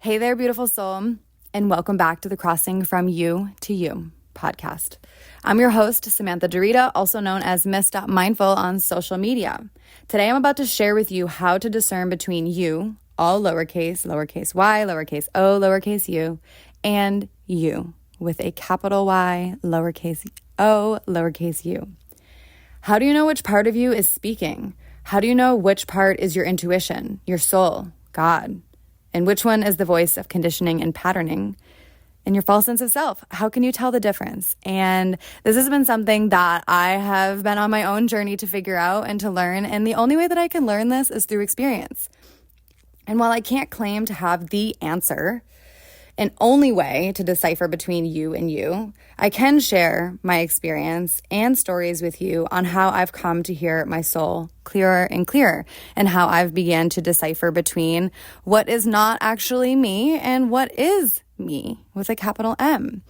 Hey there, beautiful soul, and welcome back to the Crossing from You to You podcast. I'm your host, Samantha Dorita, also known as Miss.Mindful on social media. Today, I'm about to share with you how to discern between you, all lowercase, lowercase y, lowercase o, lowercase u, and you with a capital Y, lowercase o, lowercase u. How do you know which part of you is speaking? How do you know which part is your intuition, your soul, God? And which one is the voice of conditioning and patterning and your false sense of self? How can you tell the difference? And this has been something that I have been on my own journey to figure out and to learn. And the only way that I can learn this is through experience. And while I can't claim to have the answer, an only way to decipher between you and you, I can share my experience and stories with you on how I've come to hear my soul clearer and clearer, and how I've began to decipher between what is not actually me and what is me with a capital M.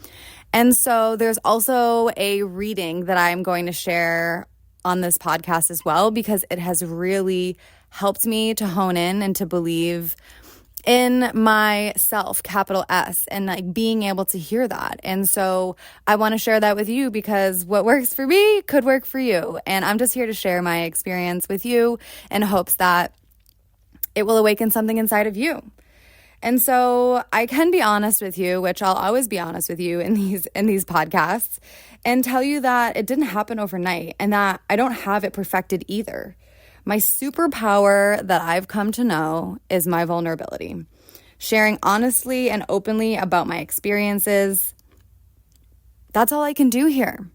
And so there's also a reading that I'm going to share on this podcast as well, because it has really helped me to hone in and to believe in myself, capital S, and like being able to hear that. And so I want to share that with you because what works for me could work for you. And I'm just here to share my experience with you in hopes that it will awaken something inside of you. And so I can be honest with you, which I'll always be honest with you in these podcasts, and tell you that it didn't happen overnight and that I don't have it perfected either. My superpower that I've come to know is my vulnerability. Sharing honestly and openly about my experiences, that's all I can do here.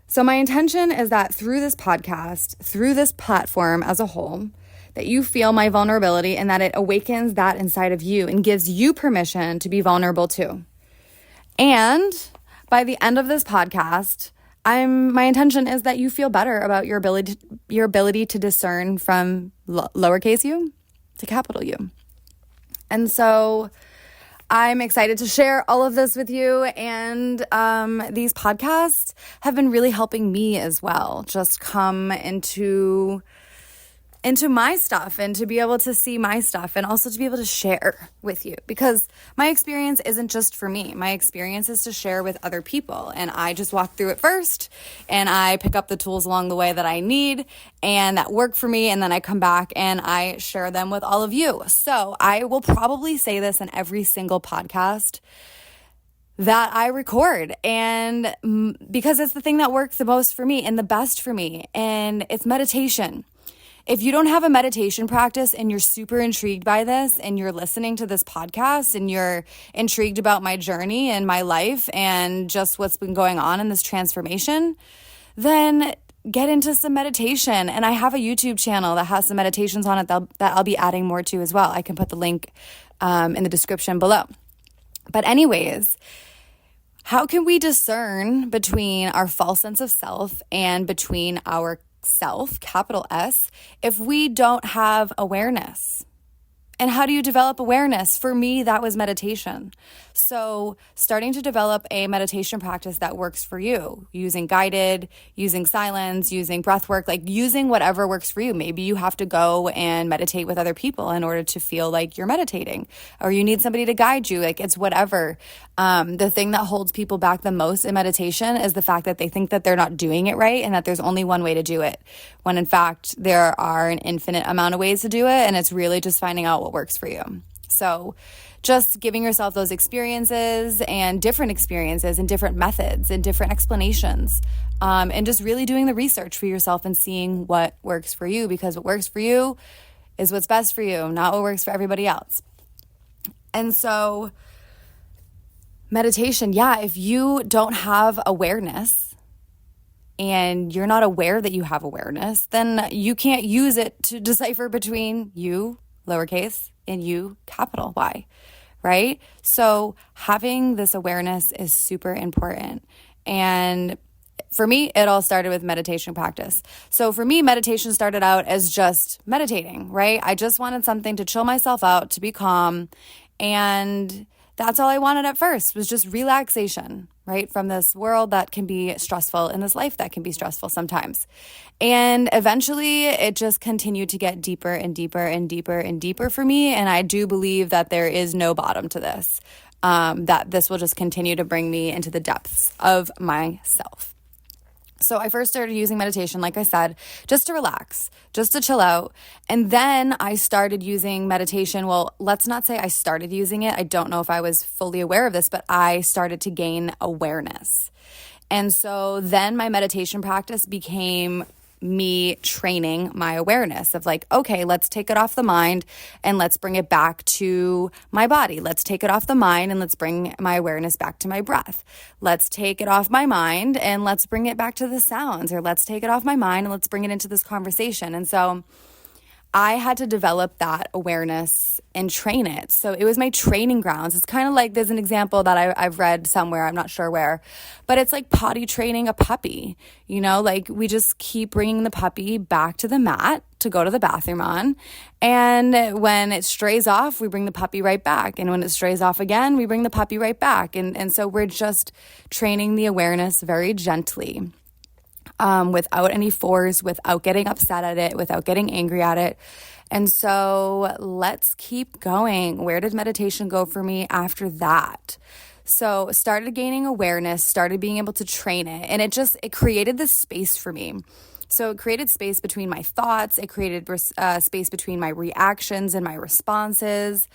So my intention is that through this podcast, through this platform as a whole, that you feel my vulnerability and that it awakens that inside of you and gives you permission to be vulnerable too. And by the end of this podcast, my intention is that you feel better about your ability to discern from lowercase u to capital U. And so I'm excited to share all of this with you. And these podcasts have been really helping me as well, just come into my stuff and to be able to see my stuff and also to be able to share with you, because my experience isn't just for me. My experience is to share with other people, and I just walk through it first and I pick up the tools along the way that I need and that work for me, and then I come back and I share them with all of you. So I will probably say this in every single podcast that I record, and because it's the thing that works the most for me and the best for me, and it's meditation. If you don't have a meditation practice and you're super intrigued by this and you're listening to this podcast and you're intrigued about my journey and my life and just what's been going on in this transformation, then get into some meditation. And I have a YouTube channel that has some meditations on it that I'll be adding more to as well. I can put the link in the description below. But anyways, how can we discern between our false sense of self and between our self, capital S, if we don't have awareness? And how do you develop awareness? For me, that was meditation. So starting to develop a meditation practice that works for you, using guided, using silence, using breath work, like using whatever works for you. Maybe you have to go and meditate with other people in order to feel like you're meditating, or you need somebody to guide you. Like, it's whatever. The thing that holds people back the most in meditation is the fact that they think that they're not doing it right and that there's only one way to do it, when in fact there are an infinite amount of ways to do it, and it's really just finding out what works for you. So just giving yourself those experiences and different methods and different explanations, and just really doing the research for yourself and seeing what works for you, because what works for you is what's best for you, not what works for everybody else. And so meditation, if you don't have awareness and you're not aware that you have awareness, then you can't use it to decipher between you, lowercase, and you, capital Y, right? So having this awareness is super important. And for me, it all started with meditation practice. So for me, meditation started out as just meditating, right? I just wanted something to chill myself out, to be calm. And that's all I wanted at first, was just relaxation. right? From this world that can be stressful and this life that can be stressful sometimes. And eventually it just continued to get deeper and deeper and deeper and deeper for me. And I do believe that there is no bottom to this, that this will just continue to bring me into the depths of myself. So I first started using meditation, like I said, just to relax, just to chill out. And then I started using meditation. Well, let's not say I started using it. I don't know if I was fully aware of this, but I started to gain awareness. And so then my meditation practice became me training my awareness of like, okay, let's take it off the mind and let's bring it back to my body. Let's take it off the mind and let's bring my awareness back to my breath. Let's take it off my mind and let's bring it back to the sounds, or let's take it off my mind and let's bring it into this conversation. And so I had to develop that awareness and train it. So it was my training grounds. It's kind of like, there's an example that I've read somewhere, I'm not sure where, but it's like potty training a puppy. You know, like we just keep bringing the puppy back to the mat to go to the bathroom on. And when it strays off, we bring the puppy right back. And when it strays off again, we bring the puppy right back. And so we're just training the awareness very gently. Without any force, without getting upset at it, without getting angry at it. And so let's keep going. Where did meditation go for me after that? So started gaining awareness, started being able to train it, and it created this space for me. So it created space between my thoughts. It created space between my reactions and my responses.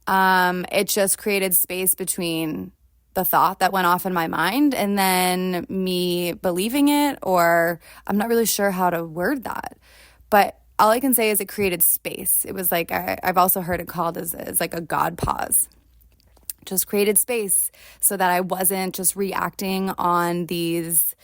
It just created space between the thought that went off in my mind and then me believing it, or I'm not really sure how to word that. But all I can say is it created space. It was like, I've also heard it called as like a God pause. Just created space so that I wasn't just reacting on these,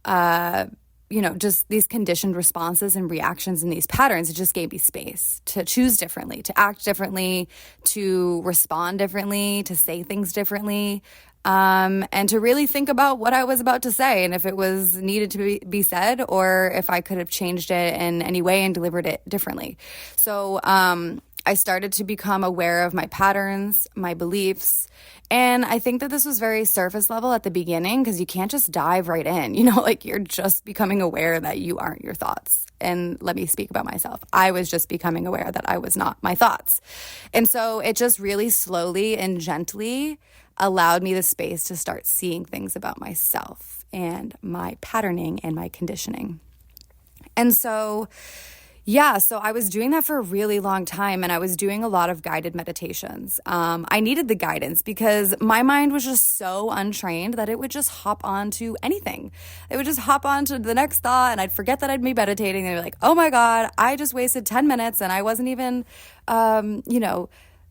just these conditioned responses and reactions and these patterns. It just gave me space to choose differently, to act differently, to respond differently, to say things differently, and to really think about what I was about to say and if it was needed to be said, or if I could have changed it in any way and delivered it differently. So I started to become aware of my patterns, my beliefs. And I think that this was very surface level at the beginning, because you can't just dive right in, like you're just becoming aware that you aren't your thoughts. And let me speak about myself. I was just becoming aware that I was not my thoughts. And so it just really slowly and gently allowed me the space to start seeing things about myself and my patterning and my conditioning. And so I was doing that for a really long time, and I was doing a lot of guided meditations. I needed the guidance because my mind was just so untrained that it would just hop on to anything. It would just hop on to the next thought, and I'd forget that I'd be meditating, and I'd be like, oh my God, I just wasted 10 minutes, and I wasn't even,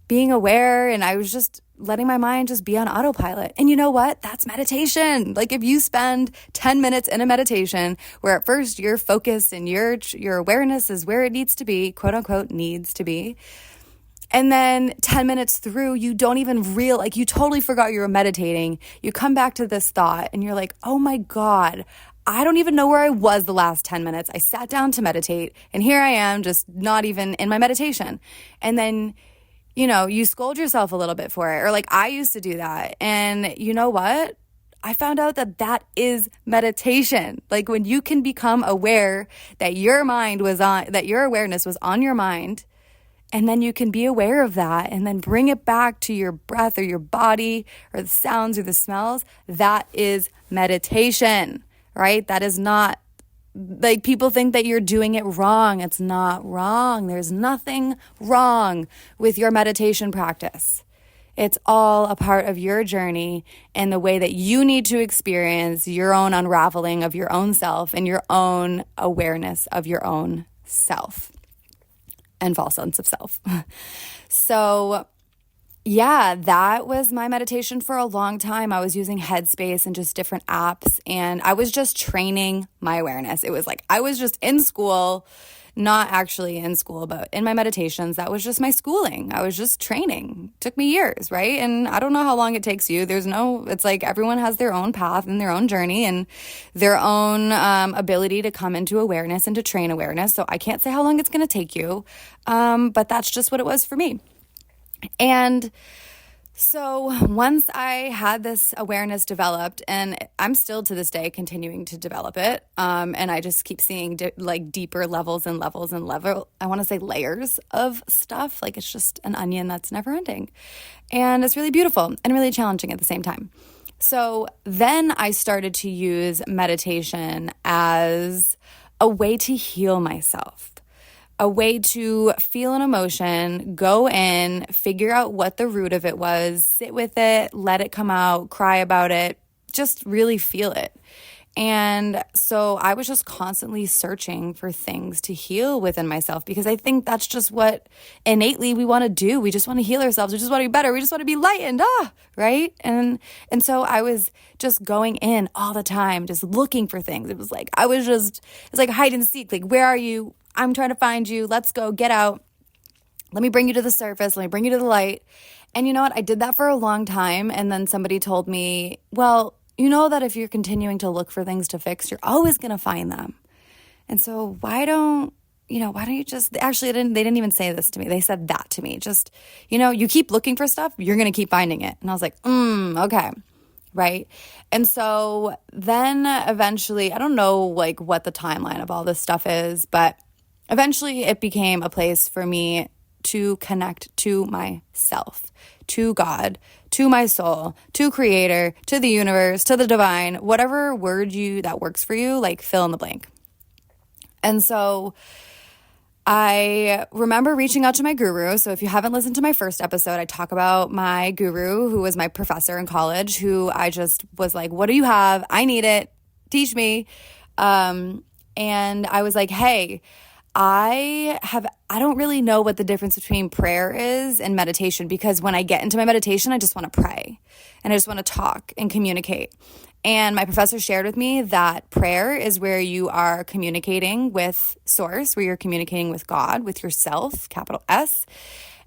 being aware, and I was just letting my mind just be on autopilot. And you know what? That's meditation. Like if you spend 10 minutes in a meditation where at first your focus and your awareness is where it needs to be, quote unquote, needs to be. And then 10 minutes through, you don't even you totally forgot you were meditating. You come back to this thought and you're like, oh my God, I don't even know where I was the last 10 minutes. I sat down to meditate and here I am just not even in my meditation. And then you scold yourself a little bit for it. Or like I used to do that. And you know what? I found out that is meditation. Like when you can become aware that your awareness was on your mind, and then you can be aware of that and then bring it back to your breath or your body or the sounds or the smells, that is meditation, right? That is not like people think that you're doing it wrong. It's not wrong. There's nothing wrong with your meditation practice. It's all a part of your journey and the way that you need to experience your own unraveling of your own self and your own awareness of your own self and false sense of self. So that was my meditation for a long time. I was using Headspace and just different apps, and I was just training my awareness. It was like I was just in school, not actually in school, but in my meditations. That was just my schooling. I was just training. It took me years, right? And I don't know how long it takes you. It's like everyone has their own path and their own journey and their own ability to come into awareness and to train awareness. So I can't say how long it's going to take you, but that's just what it was for me. And So once I had this awareness developed, and I'm still to this day continuing to develop it, and I just keep seeing deeper levels and levels and I want to say layers of stuff. Like it's just an onion that's never ending. And it's really beautiful and really challenging at the same time. So then I started to use meditation as a way to heal myself. A way to feel an emotion, go in, figure out what the root of it was, sit with it, let it come out, cry about it, just really feel it. And so I was just constantly searching for things to heal within myself because I think that's just what innately we want to do. We just want to heal ourselves. We just want to be better. We just want to be lightened, right? And so I was just going in all the time, just looking for things. It's like hide and seek. Like, where are you? I'm trying to find you. Let's go. Get out. Let me bring you to the surface. Let me bring you to the light. And you know what? I did that for a long time. And then somebody told me, well, you know that if you're continuing to look for things to fix, you're always going to find them. And so why don't you just, actually, they didn't even say this to me. They said that to me. Just, you keep looking for stuff, you're going to keep finding it. And I was like, okay. Right. And so then eventually, I don't know like what the timeline of all this stuff is, but eventually it became a place for me to connect to myself, to God, to my soul, to creator, to the universe, to the divine, whatever word that works for you, like fill in the blank. And so I remember reaching out to my guru. So if you haven't listened to my first episode, I talk about my guru, who was my professor in college, who I just was like, what do you have? I need it. Teach me. And I was like, hey, I don't really know what the difference between prayer is and meditation, because when I get into my meditation, I just want to pray and I just want to talk and communicate. And my professor shared with me that prayer is where you are communicating with source, where you're communicating with God, with yourself, capital S.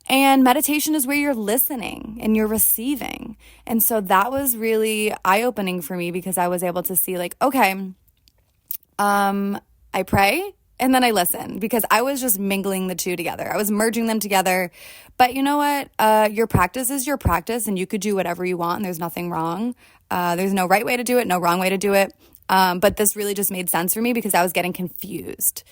And meditation is where you're listening and you're receiving. And so that was really eye-opening for me, because I was able to see like, okay, I pray and then I listen, because I was just mingling the two together. I was merging them together. But you know what? Your practice is your practice, and you could do whatever you want, and there's nothing wrong. There's no right way to do it, no wrong way to do it. But this really just made sense for me because I was getting confused.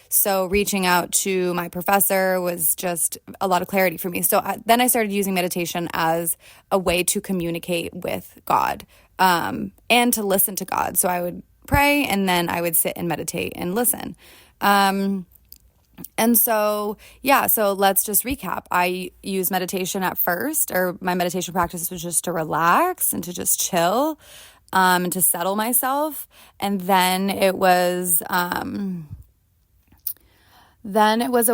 So reaching out to my professor was just a lot of clarity for me. So then I started using meditation as a way to communicate with God, and to listen to God. So I would pray and then I would sit and meditate and listen. And so, so let's just recap. I used meditation at first, or my meditation practice was just to relax and to just chill, and to settle myself. And then it was a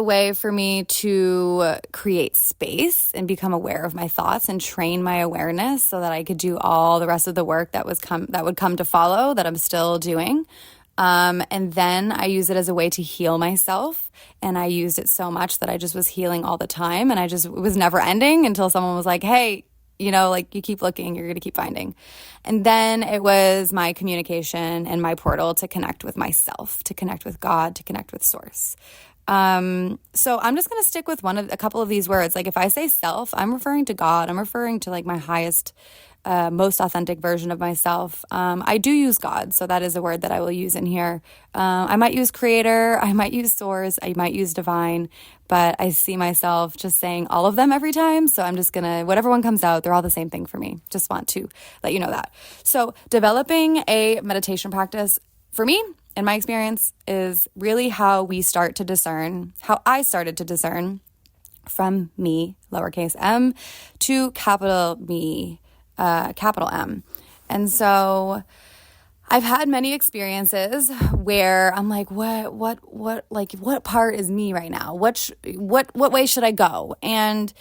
way for me to create space and become aware of my thoughts and train my awareness so that I could do all the rest of the work that would come to follow, that I'm still doing. And then I use it as a way to heal myself. And I used it so much that I just was healing all the time. And it was never ending until someone was like, hey, like you keep looking, you're going to keep finding. And then it was my communication and my portal to connect with myself, to connect with God, to connect with source. So I'm just going to stick with a couple of these words. Like if I say self, I'm referring to God. I'm referring to like my highest, most authentic version of myself. I do use God, so that is a word that I will use in here. I might use creator, I might use source, I might use divine, but I see myself just saying all of them every time. So I'm just gonna, whatever one comes out, they're all the same thing for me. Just want to let you know that. So developing a meditation practice for me, in my experience, is really how we start to discern, how I started to discern from me, lowercase m, to capital me, capital M. And so I've had many experiences where I'm like, what part is me right now? What way should I go? And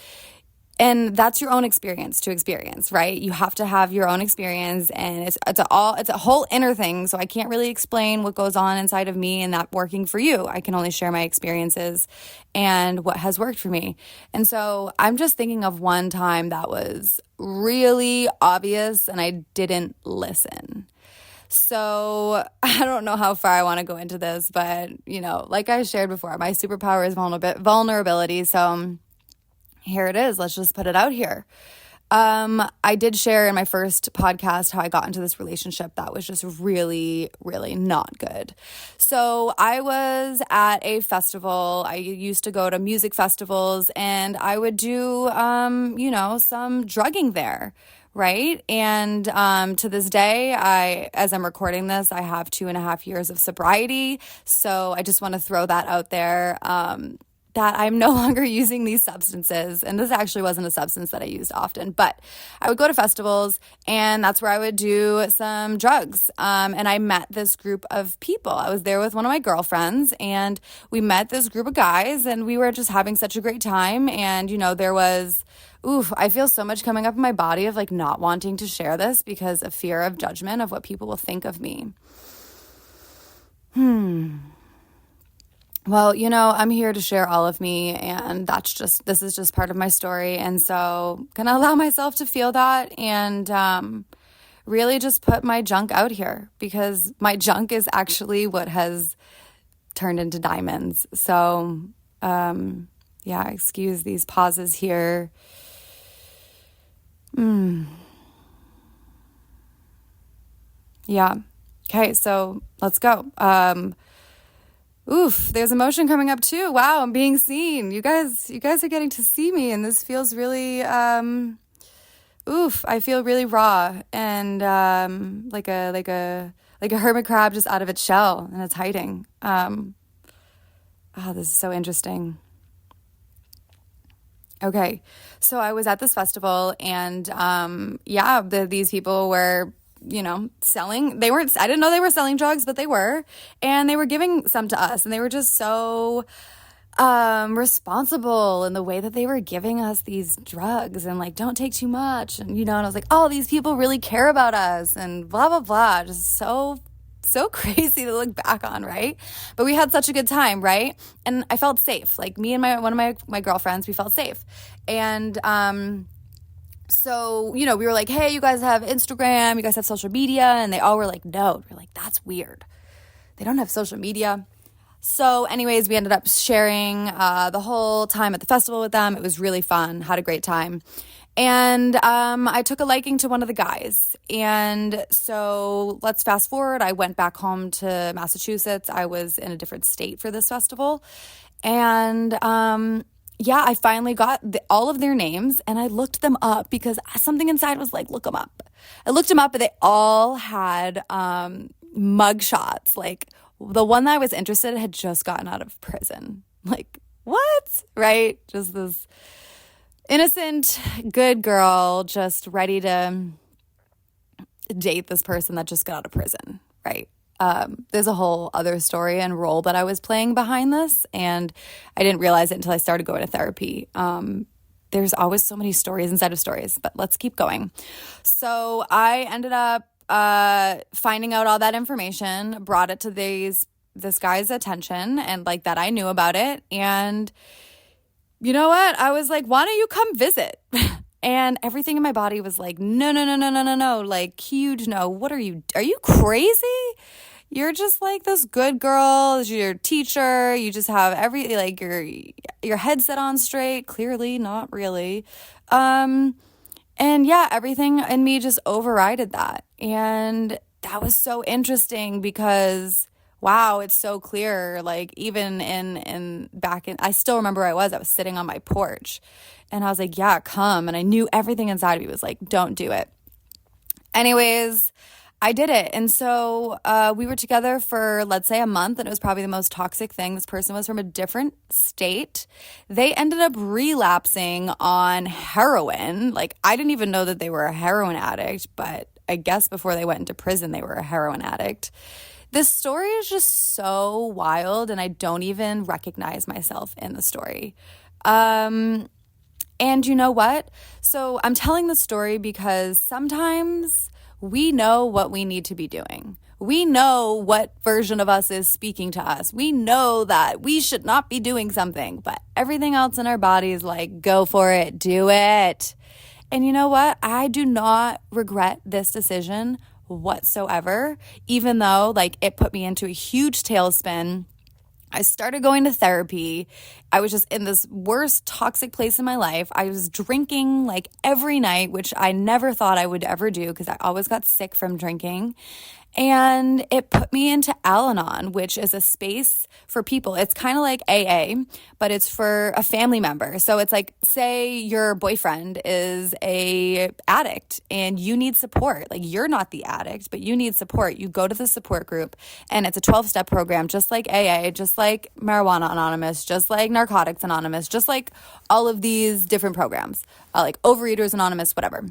that's your own experience to experience, right? You have to have your own experience, and it's a whole inner thing. So I can't really explain what goes on inside of me and that working for you. I can only share my experiences and what has worked for me. And so I'm just thinking of one time that was really obvious and I didn't listen. So I don't know how far I want to go into this, but like I shared before, my superpower is vulnerability. So here it is. Let's just put it out here. I did share in my first podcast how I got into this relationship that was just really, really not good. So I was at a festival. I used to go to music festivals and I would do, some drugging there. Right. And to this day, as I'm recording this, I have 2.5 years of sobriety. So I just want to throw that out there. That I'm no longer using these substances. And this actually wasn't a substance that I used often, but I would go to festivals and that's where I would do some drugs. And I met this group of people. I was there with one of my girlfriends and we met this group of guys and we were just having such a great time. And, there was, I feel so much coming up in my body of like not wanting to share this because of fear of judgment of what people will think of me. Well, I'm here to share all of me and this is just part of my story. And so I'm going to allow myself to feel that and really just put my junk out here because my junk is actually what has turned into diamonds. So, excuse these pauses here. Yeah. Okay. So let's go. There's emotion coming up too. Wow, I'm being seen. You guys are getting to see me and this feels really, I feel really raw and like a hermit crab just out of its shell and it's hiding. This is so interesting. Okay, so I was at this festival and these people were selling. I didn't know they were selling drugs, but they were. And they were giving some to us. And they were just so responsible in the way that they were giving us these drugs and like, don't take too much. And, and I was like, oh, these people really care about us and blah, blah, blah. Just so crazy to look back on, right? But we had such a good time, right? And I felt safe. Like me and one of my girlfriends, we felt safe. And, so, we were like, hey, you guys have Instagram, you guys have social media. And they all were like, no. We're like, that's weird. They don't have social media. So anyways, we ended up sharing the whole time at the festival with them. It was really fun. Had a great time. And I took a liking to one of the guys. And so let's fast forward. I went back home to Massachusetts. I was in a different state for this festival. And I finally got all of their names and I looked them up because something inside was like, look them up. I looked them up and they all had mug shots. Like the one that I was interested in had just gotten out of prison. Like, what? Right? Just this innocent, good girl just ready to date this person that just got out of prison. Right? There's a whole other story and role that I was playing behind this, and I didn't realize it until I started going to therapy. There's always so many stories inside of stories, but let's keep going. So I ended up finding out all that information, brought it to this guy's attention, and like that I knew about it. And you know what? I was like, why don't you come visit? And everything in my body was like, no, like huge no. What are you crazy? You're just like this good girl, your teacher, you just have your head set on straight, clearly not really. And everything in me just overrided that. And that was so interesting because wow, it's so clear. Like even I still remember where I was sitting on my porch and I was like, yeah, come. And I knew everything inside of me was like, don't do it. Anyways, I did it. And so we were together for, let's say, a month, and it was probably the most toxic thing. This person was from a different state. They ended up relapsing on heroin. Like, I didn't even know that they were a heroin addict, but I guess before they went into prison, they were a heroin addict. This story is just so wild, and I don't even recognize myself in the story. And you know what? So I'm telling the story because sometimes we know what we need to be doing. We know what version of us is speaking to us. We know that we should not be doing something, but everything else in our body is like, go for it, do it. And you know what? I do not regret this decision whatsoever, even though like it put me into a huge tailspin I started going to therapy. I was just in this worst toxic place in my life. I was drinking like every night, which I never thought I would ever do because I always got sick from drinking. And it put me into Al-Anon, which is a space for people. It's kind of like AA, but it's for a family member. So it's like, say your boyfriend is a addict and you need support. Like, you're not the addict, but you need support. You go to the support group, and it's a 12-step program, just like AA, just like Marijuana Anonymous, just like Narcotics Anonymous, just like all of these different programs, like Overeaters Anonymous, whatever.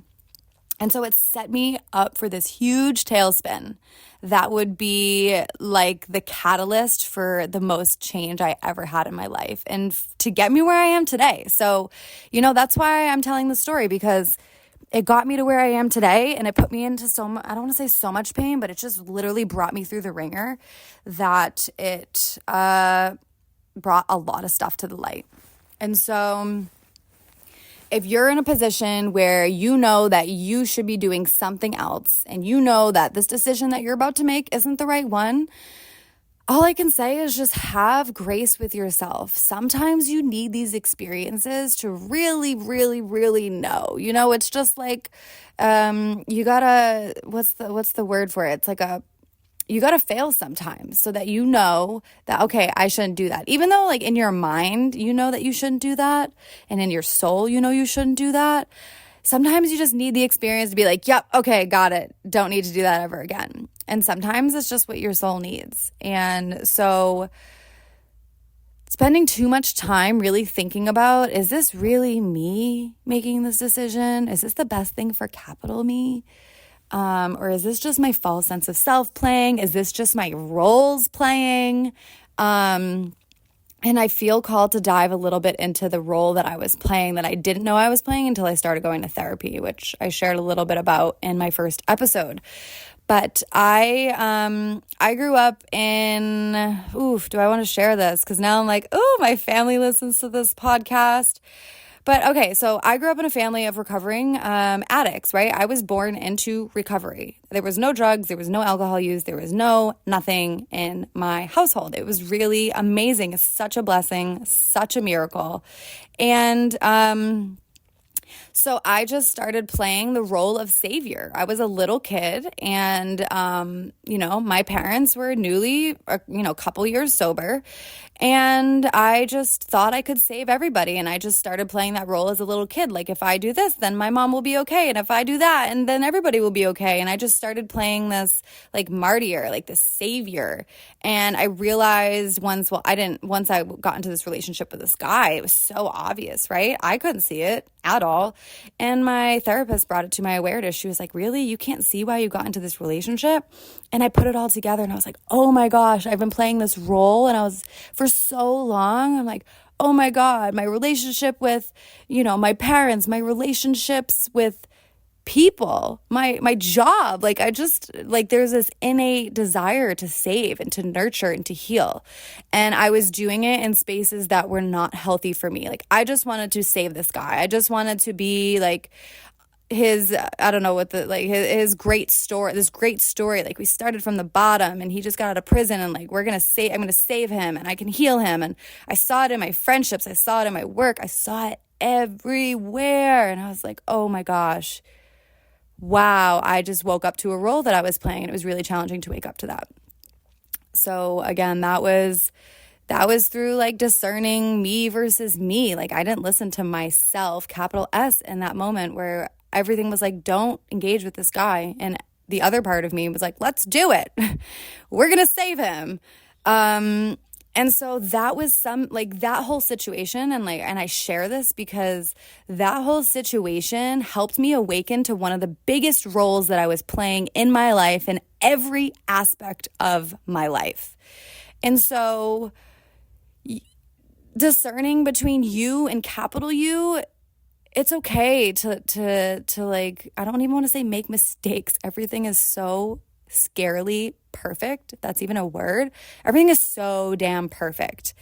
And so it set me up for this huge tailspin that would be like the catalyst for the most change I ever had in my life and to get me where I am today. So, that's why I'm telling the story, because it got me to where I am today, and it put me into I don't want to say so much pain, but it just literally brought me through the ringer that it brought a lot of stuff to the light. And so if you're in a position where you know that you should be doing something else, and you know that this decision that you're about to make isn't the right one, all I can say is just have grace with yourself. Sometimes you need these experiences to really, really, really know. It's just like you gotta, what's the word for it? It's like you got to fail sometimes so that you know that, okay, I shouldn't do that. Even though like in your mind, you know that you shouldn't do that. And in your soul, you shouldn't do that. Sometimes you just need the experience to be like, yep, okay, got it. Don't need to do that ever again. And sometimes it's just what your soul needs. And so spending too much time really thinking about, is this really me making this decision? Is this the best thing for capital me? Or is this just my false sense of self playing? Is this just my roles playing? And I feel called to dive a little bit into the role that I was playing that I didn't know I was playing until I started going to therapy, which I shared a little bit about in my first episode. But I grew up in, do I want to share this? Because now I'm like, my family listens to this podcast. But okay, so I grew up in a family of recovering addicts, right? I was born into recovery. There was no drugs, there was no alcohol use, there was nothing in my household. It was really amazing. It's such a blessing, such a miracle. And so I just started playing the role of savior. I was a little kid, and, my parents were newly, a couple years sober, and I just thought I could save everybody. And I just started playing that role as a little kid. Like, if I do this, then my mom will be okay. And if I do that, and then everybody will be okay. And I just started playing this like martyr, like this savior. And I realized once I got into this relationship with this guy, it was so obvious, right? I couldn't see it at all. And my therapist brought it to my awareness. She was like, really? You can't see why you got into this relationship? And I put it all together, and I was like, oh my gosh, I've been playing this role. And I was, for so long, I'm like, oh my God, my relationship with, my parents, my relationships with people, my job, like I just, like there's this innate desire to save and to nurture and to heal. And I was doing it in spaces that were not healthy for me. Like, I just wanted to save this guy. I just wanted to be like his, I don't know what his great story, this great story. Like, we started from the bottom, and he just got out of prison, and like, I'm going to save him, and I can heal him. And I saw it in my friendships. I saw it in my work. I saw it everywhere. And I was like, oh my gosh, wow, I just woke up to a role that I was playing, and it was really challenging to wake up to that. So again, that was through like discerning me versus me. Like, I didn't listen to myself, capital S, in that moment where everything was like, don't engage with this guy. And the other part of me was like, let's do it. We're going to save him. And so that was that whole situation. And I share this because that whole situation helped me awaken to one of the biggest roles that I was playing in my life, in every aspect of my life. And so discerning between you and capital U, it's okay to like, I don't even want to say make mistakes. Everything is so scarily perfect, if that's even a word. Everything is so damn perfect.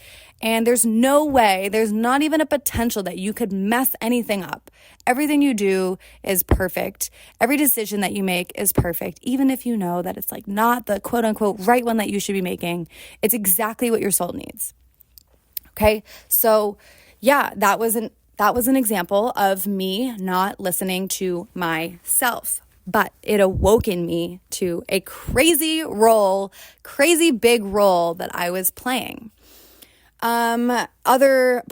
And there's no way, there's not even a potential that you could mess anything up. Everything you do is perfect. Every decision that you make is perfect, even if you know that it's like not the quote unquote right one that you should be making. It's exactly what your soul needs. Okay. So yeah, that was an example of me not listening to myself. But it awoke in me to a crazy big role that I was playing. Other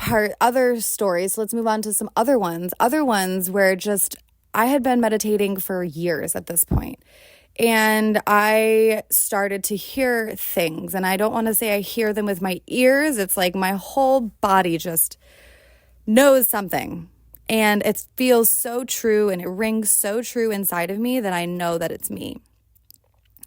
stories. So let's move on to some other ones where just I had been meditating for years at this point. And I started to hear things, and I don't want to say I hear them with my ears. It's like my whole body just knows something. And it feels so true and it rings so true inside of me that I know that it's me.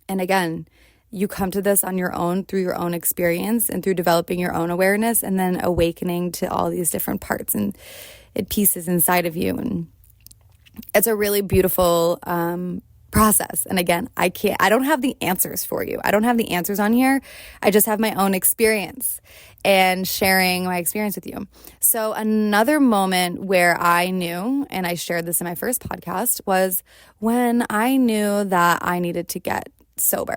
And again, you come to this on your own through your own experience and through developing your own awareness and then awakening to all these different parts and pieces inside of you. And it's a really beautiful process. And again, I don't have the answers for you. I don't have the answers on here. I just have my own experience and sharing my experience with you. So another moment where I knew, and I shared this in my first podcast, was when I knew that I needed to get sober.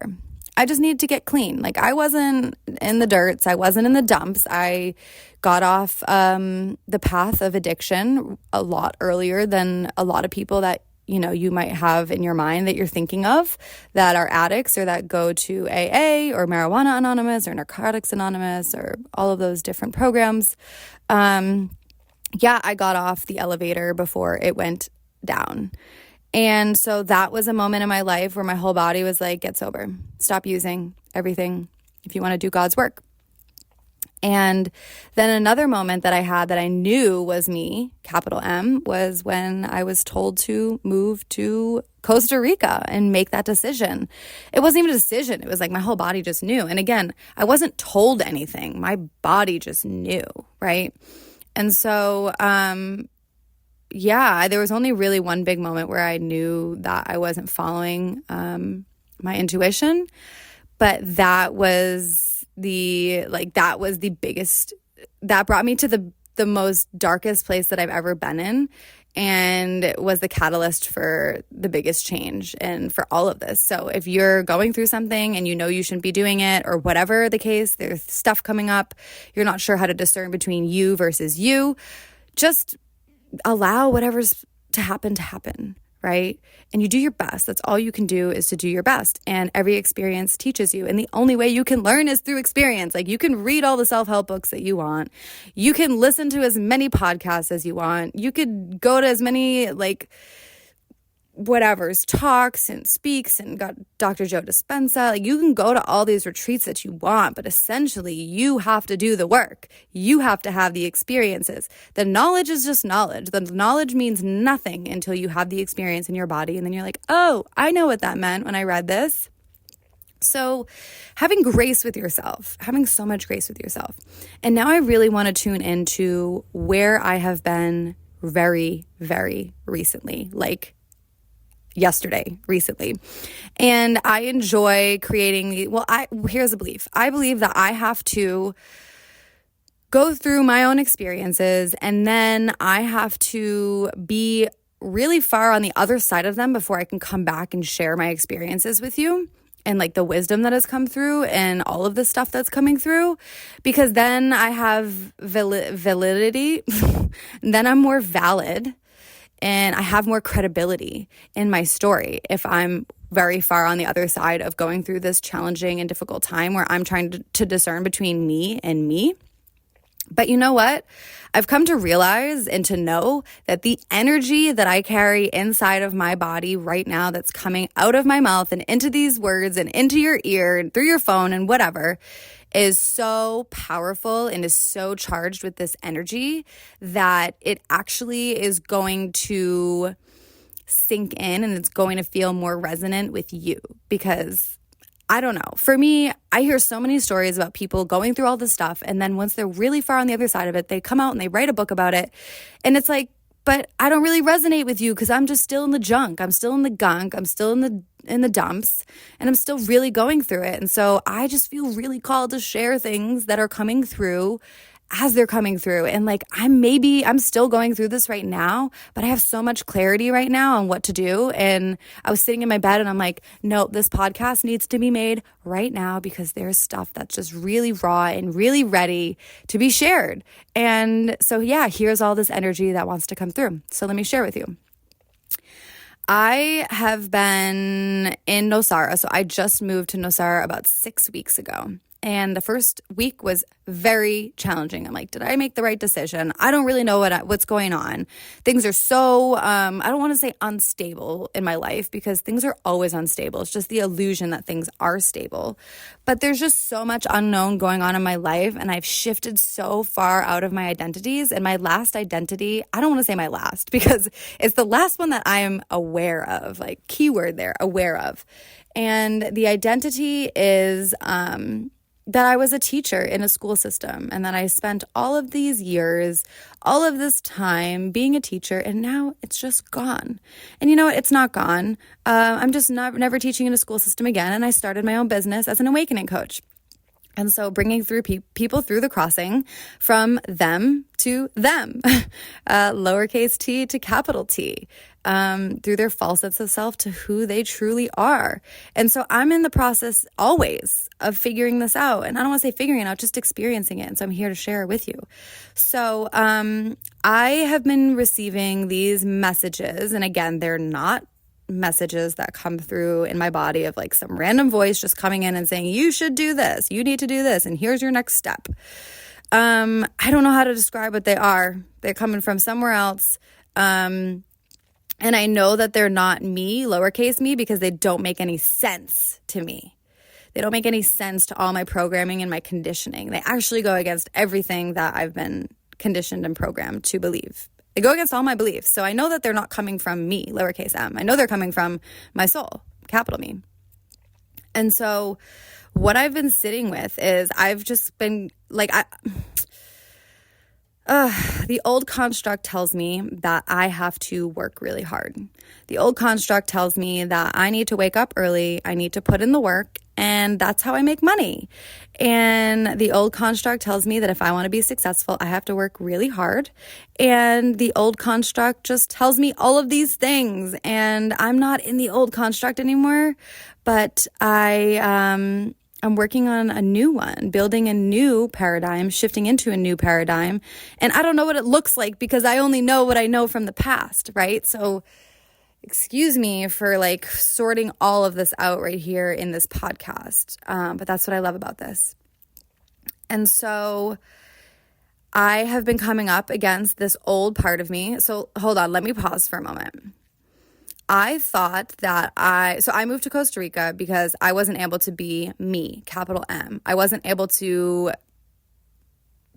I just needed to get clean. Like I wasn't in the dirts. I wasn't in the dumps. I got off the path of addiction a lot earlier than a lot of people that you might have in your mind that you're thinking of that are addicts or that go to AA or Marijuana Anonymous or Narcotics Anonymous or all of those different programs. I got off the elevator before it went down. And so that was a moment in my life where my whole body was like, get sober, stop using everything if you want to do God's work. And then another moment that I had that I knew was me, capital M, was when I was told to move to Costa Rica and make that decision. It wasn't even a decision. It was like my whole body just knew. And again, I wasn't told anything. My body just knew, right? And so, there was only really one big moment where I knew that I wasn't following my intuition, but that was the biggest, that brought me to the most darkest place that I've ever been in, and was the catalyst for the biggest change and for all of this. So if you're going through something and you know you shouldn't be doing it, or whatever the case, there's stuff coming up, you're not sure how to discern between you versus you, just allow whatever's to happen, right? And you do your best. That's all you can do, is to do your best. And every experience teaches you. And the only way you can learn is through experience. Like you can read all the self-help books that you want. You can listen to as many podcasts as you want. You could go to as many talks and speaks and got Dr. Joe Dispenza. Like you can go to all these retreats that you want, but essentially you have to do the work. You have to have the experiences. The knowledge is just knowledge. The knowledge means nothing until you have the experience in your body. And then you're like, oh, I know what that meant when I read this. So having grace with yourself, having so much grace with yourself. And now I really want to tune into where I have been very, very recently, like recently. And I enjoy creating here's a belief. I believe that I have to go through my own experiences, and then I have to be really far on the other side of them before I can come back and share my experiences with you, and like the wisdom that has come through and all of the stuff that's coming through, because then I have validity, and then I'm more valid. And I have more credibility in my story if I'm very far on the other side of going through this challenging and difficult time where I'm trying to discern between me and me. But you know what? I've come to realize and to know that the energy that I carry inside of my body right now, that's coming out of my mouth and into these words and into your ear and through your phone and whatever, is so powerful and is so charged with this energy that it actually is going to sink in and it's going to feel more resonant with you. Because I don't know, for me, I hear so many stories about people going through all this stuff, and then once they're really far on the other side of it, they come out and they write a book about it, and it's like, but I don't really resonate with you because I'm just still in the junk. I'm still in the gunk. I'm still in in the dumps, and I'm still really going through it. And so I just feel really called to share things that are coming through as they're coming through. And like, I'm still going through this right now, but I have so much clarity right now on what to do. And I was sitting in my bed and I'm like, no, this podcast needs to be made right now because there's stuff that's just really raw and really ready to be shared. And so, yeah, here's all this energy that wants to come through. So let me share with you. I have been in Nosara. So I just moved to Nosara about 6 weeks ago. And the first week was very challenging. I'm like, did I make the right decision? I don't really know what's going on. Things are so, I don't want to say unstable in my life because things are always unstable. It's just the illusion that things are stable. But there's just so much unknown going on in my life. And I've shifted so far out of my identities. And my last identity, I don't want to say my last because it's the last one that I am aware of, like keyword there, aware of. And the identity is, that I was a teacher in a school system and that I spent all of these years, all of this time being a teacher, and now it's just gone. And you know what? It's not gone. I'm just never teaching in a school system again. And I started my own business as an awakening coach. And so bringing through people through the crossing from them to them, lowercase t to capital T, through their false sense of self to who they truly are. And so I'm in the process always of figuring this out. And I don't want to say figuring it out, just experiencing it. And so I'm here to share it with you. So I have been receiving these messages. And again, they're not messages that come through in my body of like some random voice just coming in and saying, you should do this, you need to do this, and here's your next step. I don't know how to describe what they are. They're coming from somewhere else. And I know that they're not me, lowercase me, because they don't make any sense to me. They don't make any sense to all my programming and my conditioning. They actually go against everything that I've been conditioned and programmed to believe. They go against all my beliefs. So I know that they're not coming from me, lowercase m. I know they're coming from my soul, capital me. And so what I've been sitting with is I've just been like, the old construct tells me that I have to work really hard. The old construct tells me that I need to wake up early, I need to put in the work, and that's how I make money. And the old construct tells me that if I want to be successful, I have to work really hard. And the old construct just tells me all of these things. And I'm not in the old construct anymore, but I'm working on a new one, building a new paradigm, shifting into a new paradigm. And I don't know what it looks like because I only know what I know from the past, right? So excuse me for like sorting all of this out right here in this podcast. But that's what I love about this. And so I have been coming up against this old part of me. So hold on, let me pause for a moment. I thought that I moved to Costa Rica because I wasn't able to be me, capital M. I wasn't able to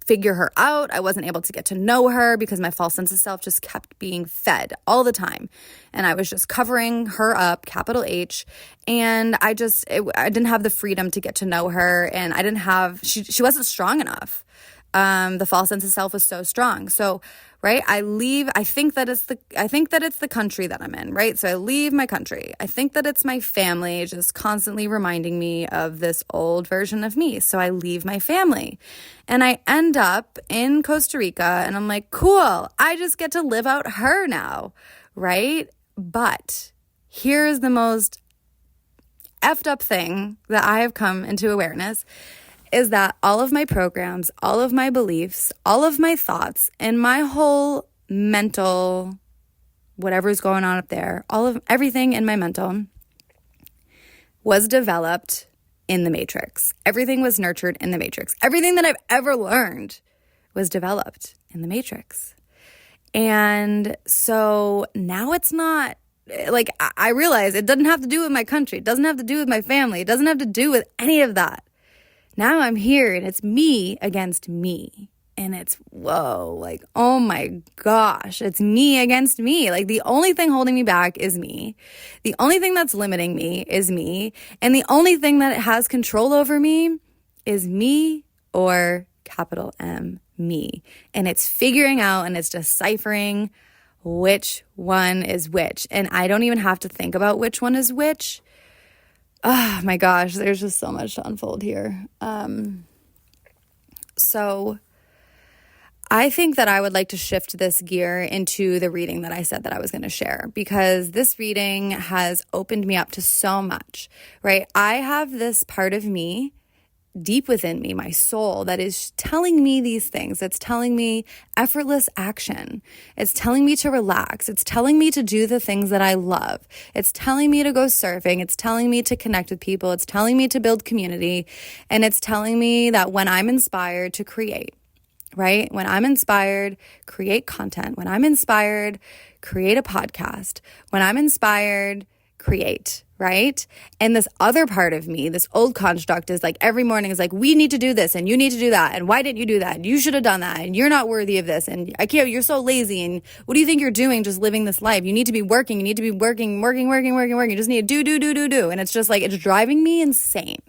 figure her out. I wasn't able to get to know her because my false sense of self just kept being fed all the time. And I was just covering her up, capital H. And I didn't have the freedom to get to know her. And she wasn't strong enough. The false sense of self was so strong. So, right, I think that it's the country that I'm in, right? So I leave my country. I think that it's my family just constantly reminding me of this old version of me. So I leave my family and I end up in Costa Rica and I'm like, cool, I just get to live out her now, right? But here's the most effed up thing that I have come into awareness is that all of my programs, all of my beliefs, all of my thoughts, and my whole mental, whatever's going on up there, all of everything in my mental was developed in the matrix. Everything was nurtured in the matrix. Everything that I've ever learned was developed in the matrix. And so now it's not like I realize it doesn't have to do with my country. It doesn't have to do with my family. It doesn't have to do with any of that. Now I'm here and it's me against me. And it's, whoa, like, oh my gosh, it's me against me. Like the only thing holding me back is me. The only thing that's limiting me is me. And the only thing that has control over me is me or capital M, me. And it's figuring out and it's deciphering which one is which. And I don't even have to think about which one is which. oh my gosh, there's just so much to unfold here. So I think that I would like to shift this gear into the reading that I said that I was going to share, because this reading has opened me up to so much, right? I have this part of me deep within me, my soul, that is telling me these things. It's telling me effortless action. It's telling me to relax. It's telling me to do the things that I love. It's telling me to go surfing. It's telling me to connect with people. It's telling me to build community. And it's telling me that when I'm inspired to create, right? When I'm inspired, create content. When I'm inspired, create a podcast. When I'm inspired, create, right? And this other part of me, this old construct, is like every morning is like, we need to do this and you need to do that. And why didn't you do that? And you should have done that. And you're not worthy of this. And I can't, you're so lazy. And what do you think you're doing just living this life? You need to be working. You need to be working. You just need to do. And it's just like, it's driving me insane,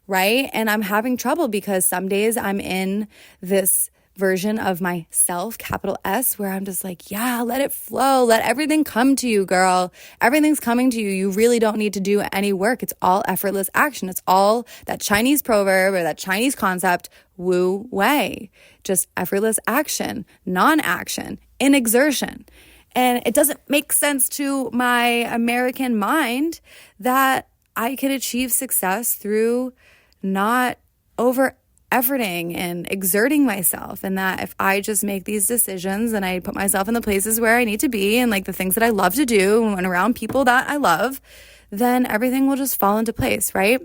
right? And I'm having trouble because some days I'm in this version of myself, capital S, where I'm just like, yeah, let it flow. Let everything come to you, girl. Everything's coming to you. You really don't need to do any work. It's all effortless action. It's all that Chinese proverb or that Chinese concept, Wu Wei, just effortless action, non-action, inexertion. And it doesn't make sense to my American mind that I could achieve success through not over-efforting and exerting myself, and that if I just make these decisions and I put myself in the places where I need to be and like the things that I love to do and around people that I love, then everything will just fall into place, right?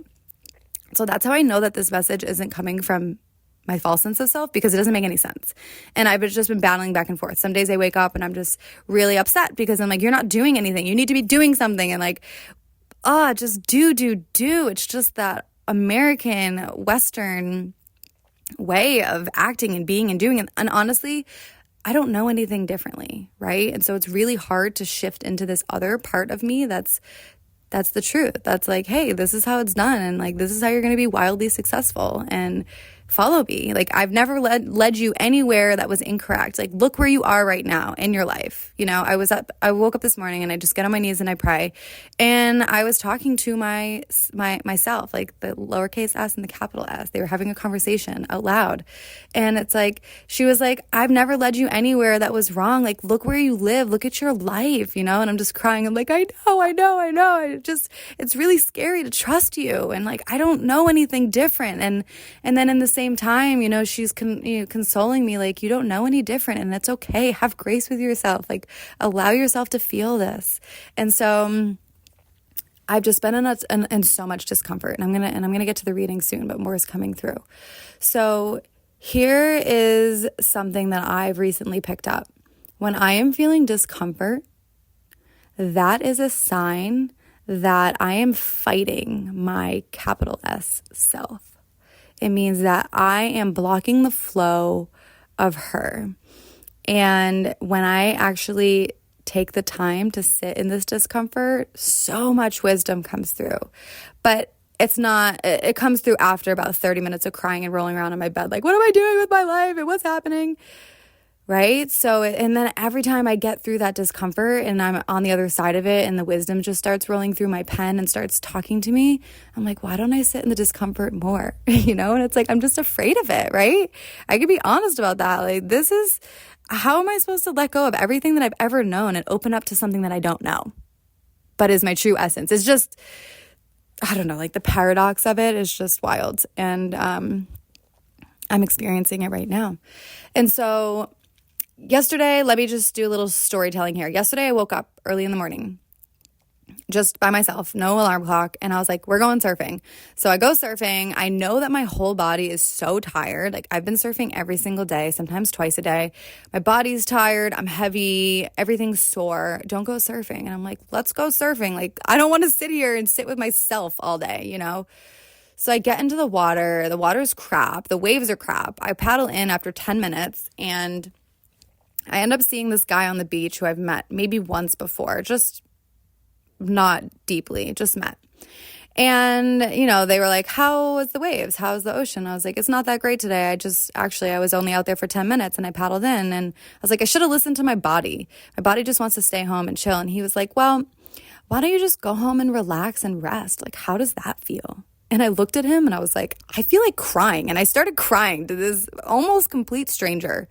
So that's how I know that this message isn't coming from my false sense of self, because it doesn't make any sense. And I've just been battling back and forth. Some days I wake up and I'm just really upset because I'm like, you're not doing anything. You need to be doing something. And like, just do. It's just that American Western way of acting and being and doing. And honestly, I don't know anything differently, right? And so it's really hard to shift into this other part of me that's the truth. That's like, hey, this is how it's done. And like, this is how you're going to be wildly successful. And follow me. Like, I've never led you anywhere that was incorrect. Like, look where you are right now in your life. You know, I woke up this morning and I just get on my knees and I pray. And I was talking to myself, like the lowercase s and the capital S. They were having a conversation out loud. And it's like, she was like, I've never led you anywhere that was wrong. Like, look where you live. Look at your life, you know? And I'm just crying. I'm like, I know. It's really scary to trust you. And like, I don't know anything different. And then in the same time, you know, she's consoling me, like, you don't know any different, and it's okay. Have grace with yourself. Like, allow yourself to feel this. And so I've just been in so much discomfort, and I'm gonna get to the reading soon, but more is coming through. So here is something that I've recently picked up. When I am feeling discomfort, that is a sign that I am fighting my capital S self. It means that I am blocking the flow of her. And when I actually take the time to sit in this discomfort, so much wisdom comes through. But it comes through after about 30 minutes of crying and rolling around in my bed, like, what am I doing with my life and what's happening? Right? So, and then every time I get through that discomfort and I'm on the other side of it and the wisdom just starts rolling through my pen and starts talking to me, I'm like, why don't I sit in the discomfort more? You know? And it's like, I'm just afraid of it, right? I could be honest about that. Like, how am I supposed to let go of everything that I've ever known and open up to something that I don't know, but is my true essence? It's just, I don't know, like the paradox of it is just wild. And I'm experiencing it right now. And so yesterday, let me just do a little storytelling here. Yesterday, I woke up early in the morning, just by myself, no alarm clock. And I was like, we're going surfing. So I go surfing. I know that my whole body is so tired. Like, I've been surfing every single day, sometimes twice a day. My body's tired. I'm heavy. Everything's sore. Don't go surfing. And I'm like, let's go surfing. Like, I don't want to sit here and sit with myself all day, you know? So I get into the water. The water's crap. The waves are crap. I paddle in after 10 minutes and I end up seeing this guy on the beach who I've met maybe once before, just not deeply, just met. And, you know, they were like, how was the waves? How was the ocean? I was like, it's not that great today. I was only out there for 10 minutes and I paddled in. And I was like, I should have listened to my body. My body just wants to stay home and chill. And he was like, well, why don't you just go home and relax and rest? Like, how does that feel? And I looked at him and I was like, I feel like crying. And I started crying to this almost complete stranger.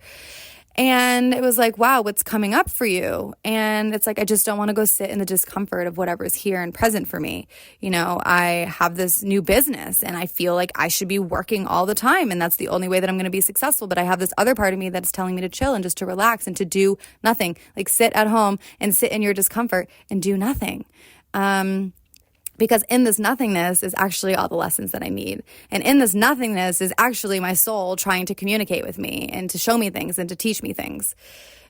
And it was like, wow, what's coming up for you? And it's like, I just don't want to go sit in the discomfort of whatever's here and present for me. I have this new business and I feel like I should be working all the time. And that's the only way that I'm going to be successful. But I have this other part of me that's telling me to chill and just to relax and to do nothing, like sit at home and sit in your discomfort and do nothing. Because in this nothingness is actually all the lessons that I need. And in this nothingness is actually my soul trying to communicate with me and to show me things and to teach me things.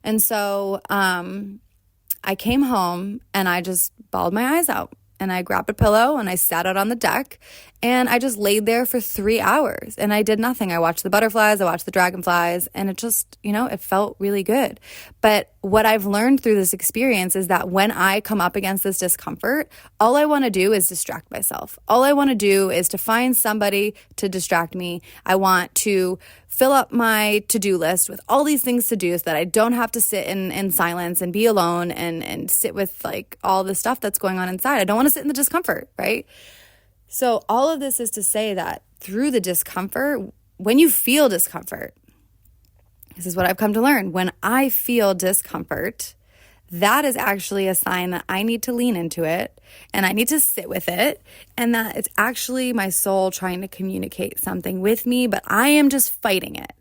And so I came home and I just bawled my eyes out. And I grabbed a pillow and I sat out on the deck and I just laid there for 3 hours and I did nothing. I watched the butterflies, I watched the dragonflies, and it just, it felt really good. But what I've learned through this experience is that when I come up against this discomfort, all I want to do is distract myself. All I want to do is to find somebody to distract me. I want to fill up my to-do list with all these things to do so that I don't have to sit in silence and be alone and sit with like all the stuff that's going on inside. I don't want to sit in the discomfort, right? So all of this is to say that through the discomfort, when you feel discomfort, this is what I've come to learn. When I feel discomfort, that is actually a sign that I need to lean into it and I need to sit with it, and that it's actually my soul trying to communicate something with me, but I am just fighting it.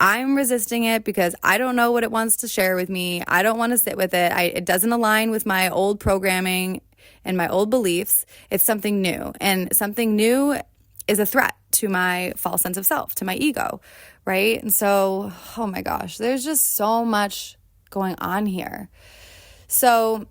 I'm resisting it because I don't know what it wants to share with me. I don't want to sit with it. It doesn't align with my old programming and my old beliefs. It's something new, and something new is a threat to my false sense of self, to my ego, right? And so, oh my gosh, there's just so much going on here. So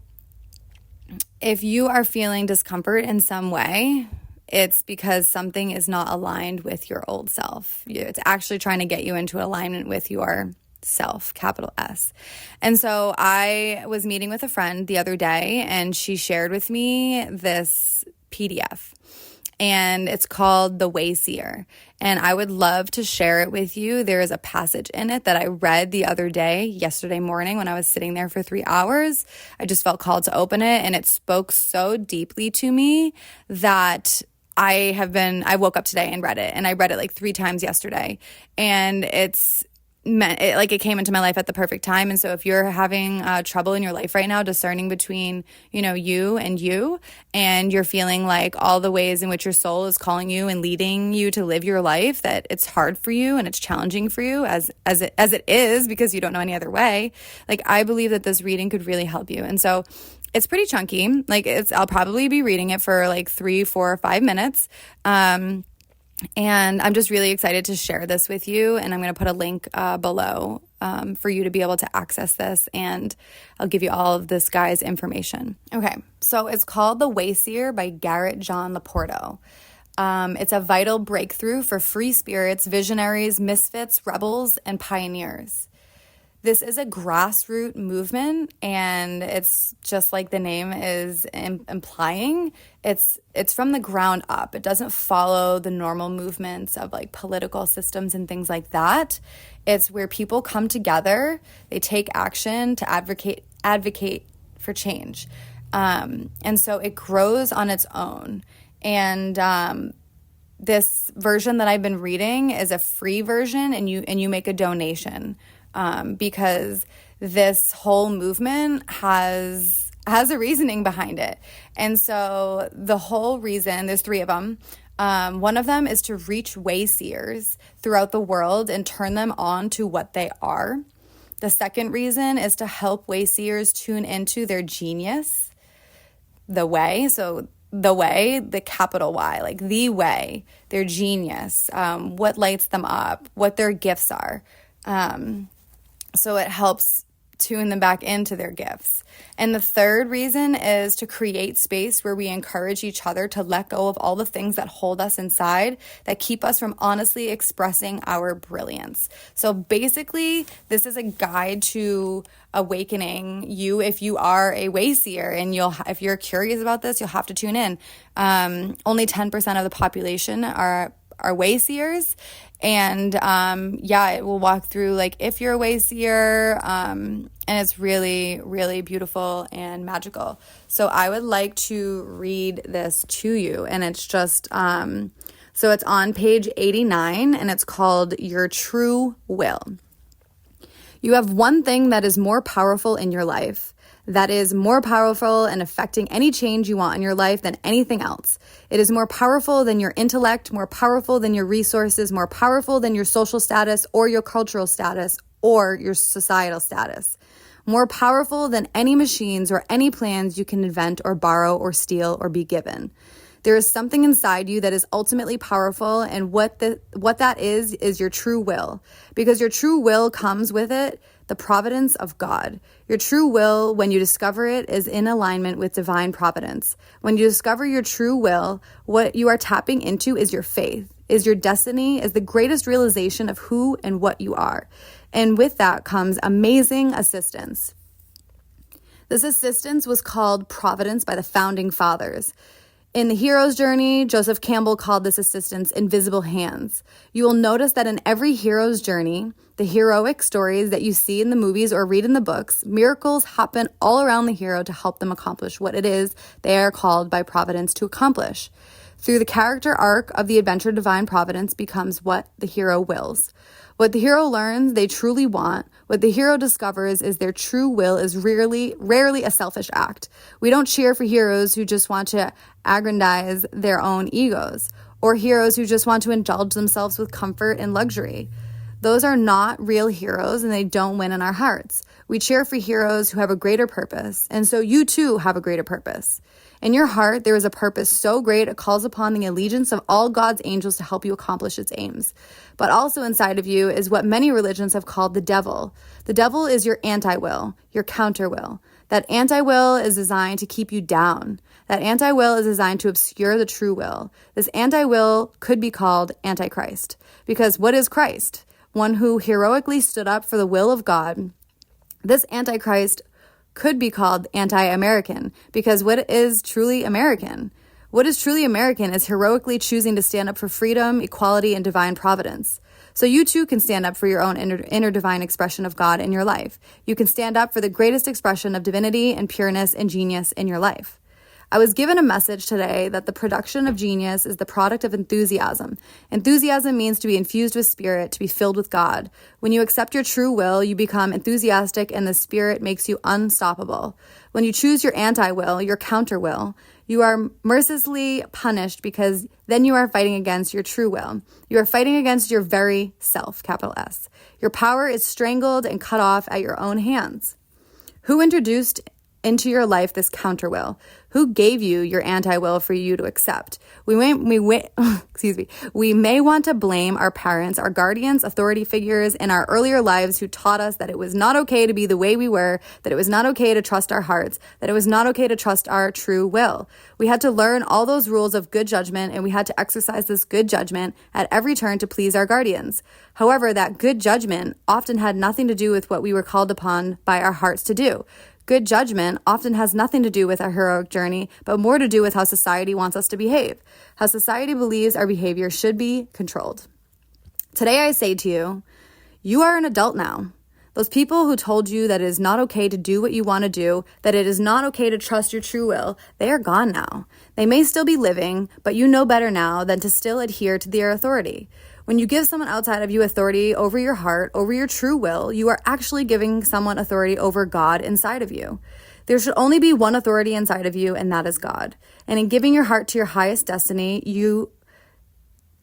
if you are feeling discomfort in some way, it's because something is not aligned with your old self. It's actually trying to get you into alignment with your self, capital S. And so I was meeting with a friend the other day and she shared with me this PDF. And it's called The Wayseer. And I would love to share it with you. There is a passage in it that I read the other day, yesterday morning, when I was sitting there for 3 hours. I just felt called to open it, and it spoke so deeply to me that I woke up today and read it, and I read it like 3 times yesterday. And it came into my life at the perfect time. And so if you're having trouble in your life right now discerning between, you and you're feeling like all the ways in which your soul is calling you and leading you to live your life, that it's hard for you and it's challenging for you as it is because you don't know any other way, like I believe that this reading could really help you. And so it's pretty chunky. I'll probably be reading it for like 3, 4, or 5 minutes. And I'm just really excited to share this with you. And I'm going to put a link below for you to be able to access this. And I'll give you all of this guy's information. Okay, so it's called The Wayseer by Garret John LoPorto. It's a vital breakthrough for free spirits, visionaries, misfits, rebels, and pioneers. This is a grassroots movement, and it's just like the name is implying. It's from the ground up. It doesn't follow the normal movements of like political systems and things like that. It's where people come together, they take action to advocate for change. And so it grows on its own. And this version that I've been reading is a free version, and you make a donation. Because this whole movement has a reasoning behind it. And so the whole reason, there's 3 of them. One of them is to reach Wayseers throughout the world and turn them on to what they are. The second reason is to help Wayseers tune into their genius, the way. So the way, the capital Y, like the way, their genius, what lights them up, what their gifts are. So it helps tune them back into their gifts. And the third reason is to create space where we encourage each other to let go of all the things that hold us inside, that keep us from honestly expressing our brilliance. So basically, this is a guide to awakening you if you are a Wayseer, and if you're curious about this, you'll have to tune in. Only 10% of the population are are Wayseers. And it will walk through like if you're a Wayseer, and it's really, really beautiful and magical. So I would like to read this to you, and it's just so it's on page 89, and it's called Your True Will. You have one thing that is more powerful in your life, that is more powerful and affecting any change you want in your life than anything else. It is more powerful than your intellect, more powerful than your resources, more powerful than your social status or your cultural status or your societal status. More powerful than any machines or any plans you can invent or borrow or steal or be given. There is something inside you that is ultimately powerful, and what that is your true will, because your true will comes with it the providence of God. Your true will, when you discover it, is in alignment with divine providence. When you discover your true will, what you are tapping into is your faith, is your destiny, is the greatest realization of who and what you are. And with that comes amazing assistance. This assistance was called providence by the founding fathers. In the hero's journey, Joseph Campbell called this assistance invisible hands. You will notice that in every hero's journey, the heroic stories that you see in the movies or read in the books, miracles happen all around the hero to help them accomplish what it is they are called by providence to accomplish. Through the character arc of the adventure, divine providence becomes what the hero wills. What the hero learns they truly want, what the hero discovers is their true will is rarely a selfish act. We don't cheer for heroes who just want to aggrandize their own egos, or heroes who just want to indulge themselves with comfort and luxury. Those are not real heroes, and they don't win in our hearts. We cheer for heroes who have a greater purpose, and so you too have a greater purpose. In your heart, there is a purpose so great it calls upon the allegiance of all God's angels to help you accomplish its aims. But also inside of you is what many religions have called the devil. The devil is your anti-will, your counter-will. That anti-will is designed to keep you down. That anti-will is designed to obscure the true will. This anti-will could be called Antichrist. Because what is Christ? One who heroically stood up for the will of God. This Antichrist could be called anti-American, because what is truly American? What is truly American is heroically choosing to stand up for freedom, equality, and divine providence. So you too can stand up for your own inner divine expression of God in your life. You can stand up for the greatest expression of divinity and pureness and genius in your life. I was given a message today that the production of genius is the product of enthusiasm. Enthusiasm means to be infused with spirit, to be filled with God. When you accept your true will, you become enthusiastic, and the spirit makes you unstoppable. When you choose your anti-will, your counter-will, you are mercilessly punished, because then you are fighting against your true will. You are fighting against your very self, capital S. Your power is strangled and cut off at your own hands. Who introduced into your life this counter will? Who gave you your anti-will for you to accept? We may want to blame our parents, our guardians, authority figures in our earlier lives who taught us that it was not okay to be the way we were, that it was not okay to trust our hearts, that it was not okay to trust our true will. We had to learn all those rules of good judgment, and we had to exercise this good judgment at every turn to please our guardians. However, that good judgment often had nothing to do with what we were called upon by our hearts to do. Good judgment often has nothing to do with our heroic journey, but more to do with how society wants us to behave, how society believes our behavior should be controlled. Today I say to you, you are an adult now. Those people who told you that it is not okay to do what you want to do, that it is not okay to trust your true will, they are gone now. They may still be living, but you know better now than to still adhere to their authority. When you give someone outside of you authority over your heart, over your true will, you are actually giving someone authority over God inside of you. There should only be one authority inside of you, and that is God. And in giving your heart to your highest destiny,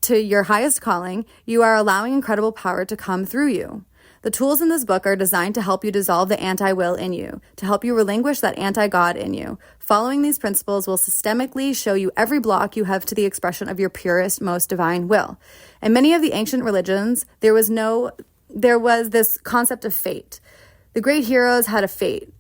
to your highest calling, you are allowing incredible power to come through you. The tools in this book are designed to help you dissolve the anti-will in you, to help you relinquish that anti-God in you. Following these principles will systemically show you every block you have to the expression of your purest, most divine will. In many of the ancient religions, there was this concept of fate. The great heroes had a fate.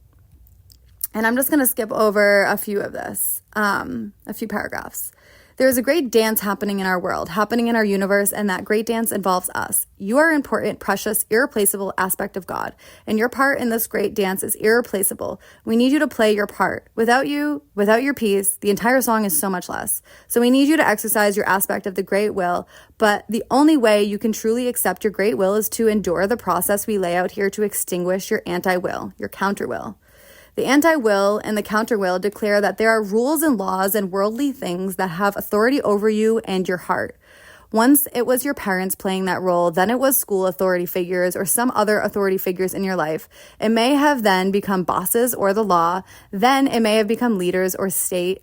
And I'm just going to skip over a few of this, a few paragraphs. There is a great dance happening in our world, happening in our universe, and that great dance involves us. You are an important, precious, irreplaceable aspect of God, and your part in this great dance is irreplaceable. We need you to play your part. Without you, without your piece, the entire song is so much less. So we need you to exercise your aspect of the great will, but the only way you can truly accept your great will is to endure the process we lay out here to extinguish your anti-will, your counter-will. The anti-will and the counter-will declare that there are rules and laws and worldly things that have authority over you and your heart. Once it was your parents playing that role, then it was school authority figures or some other authority figures in your life. It may have then become bosses or the law. Then it may have become leaders or state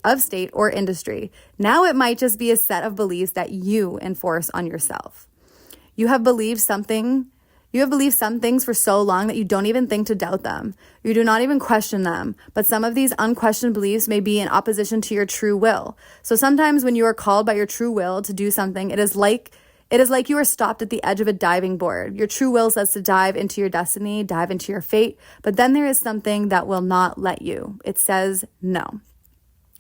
or industry. Now it might just be a set of beliefs that you enforce on yourself. You have believed some things for so long that you don't even think to doubt them. You do not even question them. But some of these unquestioned beliefs may be in opposition to your true will. So sometimes when you are called by your true will to do something, it is like you are stopped at the edge of a diving board. Your true will says to dive into your destiny, dive into your fate. But then there is something that will not let you. It says no.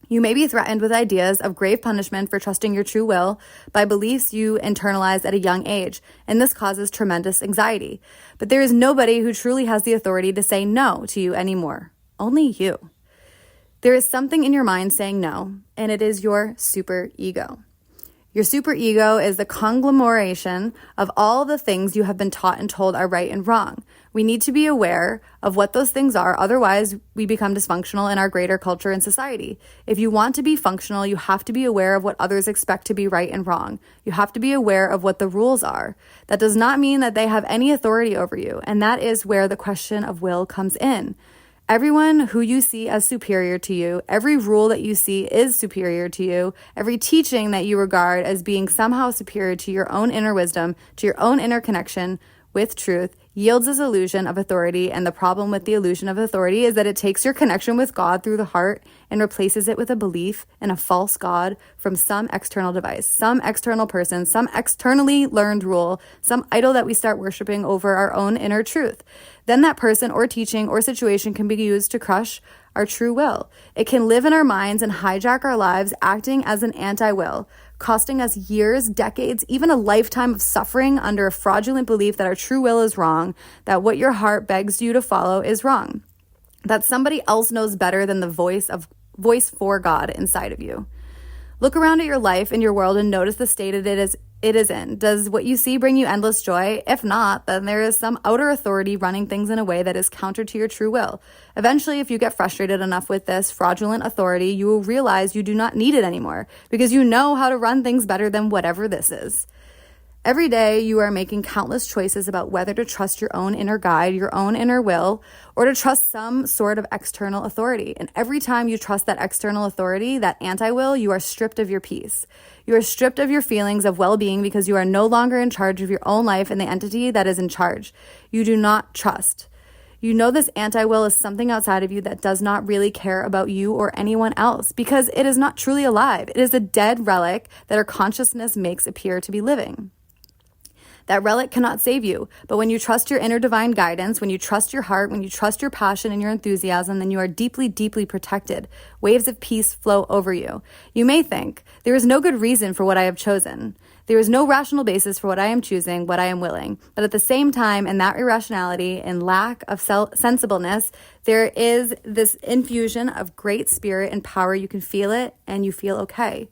You may be threatened with ideas of grave punishment for trusting your true will by beliefs you internalized at a young age, and this causes tremendous anxiety. But there is nobody who truly has the authority to say no to you anymore. Only you. There is something in your mind saying no, and it is your super ego. Your super ego is the conglomeration of all the things you have been taught and told are right and wrong. We need to be aware of what those things are, otherwise we become dysfunctional in our greater culture and society. If you want to be functional, you have to be aware of what others expect to be right and wrong. You have to be aware of what the rules are. That does not mean that they have any authority over you, and that is where the question of will comes in. Everyone who you see as superior to you, every rule that you see is superior to you, every teaching that you regard as being somehow superior to your own inner wisdom, to your own inner connection with truth, yields this illusion of authority. And the problem with the illusion of authority is that it takes your connection with God through the heart and replaces it with a belief in a false God from some external device, some external person, some externally learned rule, some idol that we start worshiping over our own inner truth. Then that person or teaching or situation can be used to crush our true will. It can live in our minds and hijack our lives, acting as an anti-will, costing us years, decades, even a lifetime of suffering under a fraudulent belief that our true will is wrong, that what your heart begs you to follow is wrong, that somebody else knows better than the voice for God inside of you. Look around at your life and your world and notice the state it is in. Does what you see bring you endless joy? If not, then there is some outer authority running things in a way that is counter to your true will. Eventually, if you get frustrated enough with this fraudulent authority, you will realize you do not need it anymore because you know how to run things better than whatever this is. Every day, you are making countless choices about whether to trust your own inner guide, your own inner will, or to trust some sort of external authority. And every time you trust that external authority, that anti-will, you are stripped of your peace. You are stripped of your feelings of well-being because you are no longer in charge of your own life and the entity that is in charge. You do not trust. You know this anti-will is something outside of you that does not really care about you or anyone else because it is not truly alive. It is a dead relic that our consciousness makes appear to be living. That relic cannot save you, but when you trust your inner divine guidance, when you trust your heart, when you trust your passion and your enthusiasm, then you are deeply, deeply protected. Waves of peace flow over you. You may think, there is no good reason for what I have chosen. There is no rational basis for what I am choosing, what I am willing. But at the same time, in that irrationality and lack of sensibleness, there is this infusion of great spirit and power. You can feel it and you feel okay.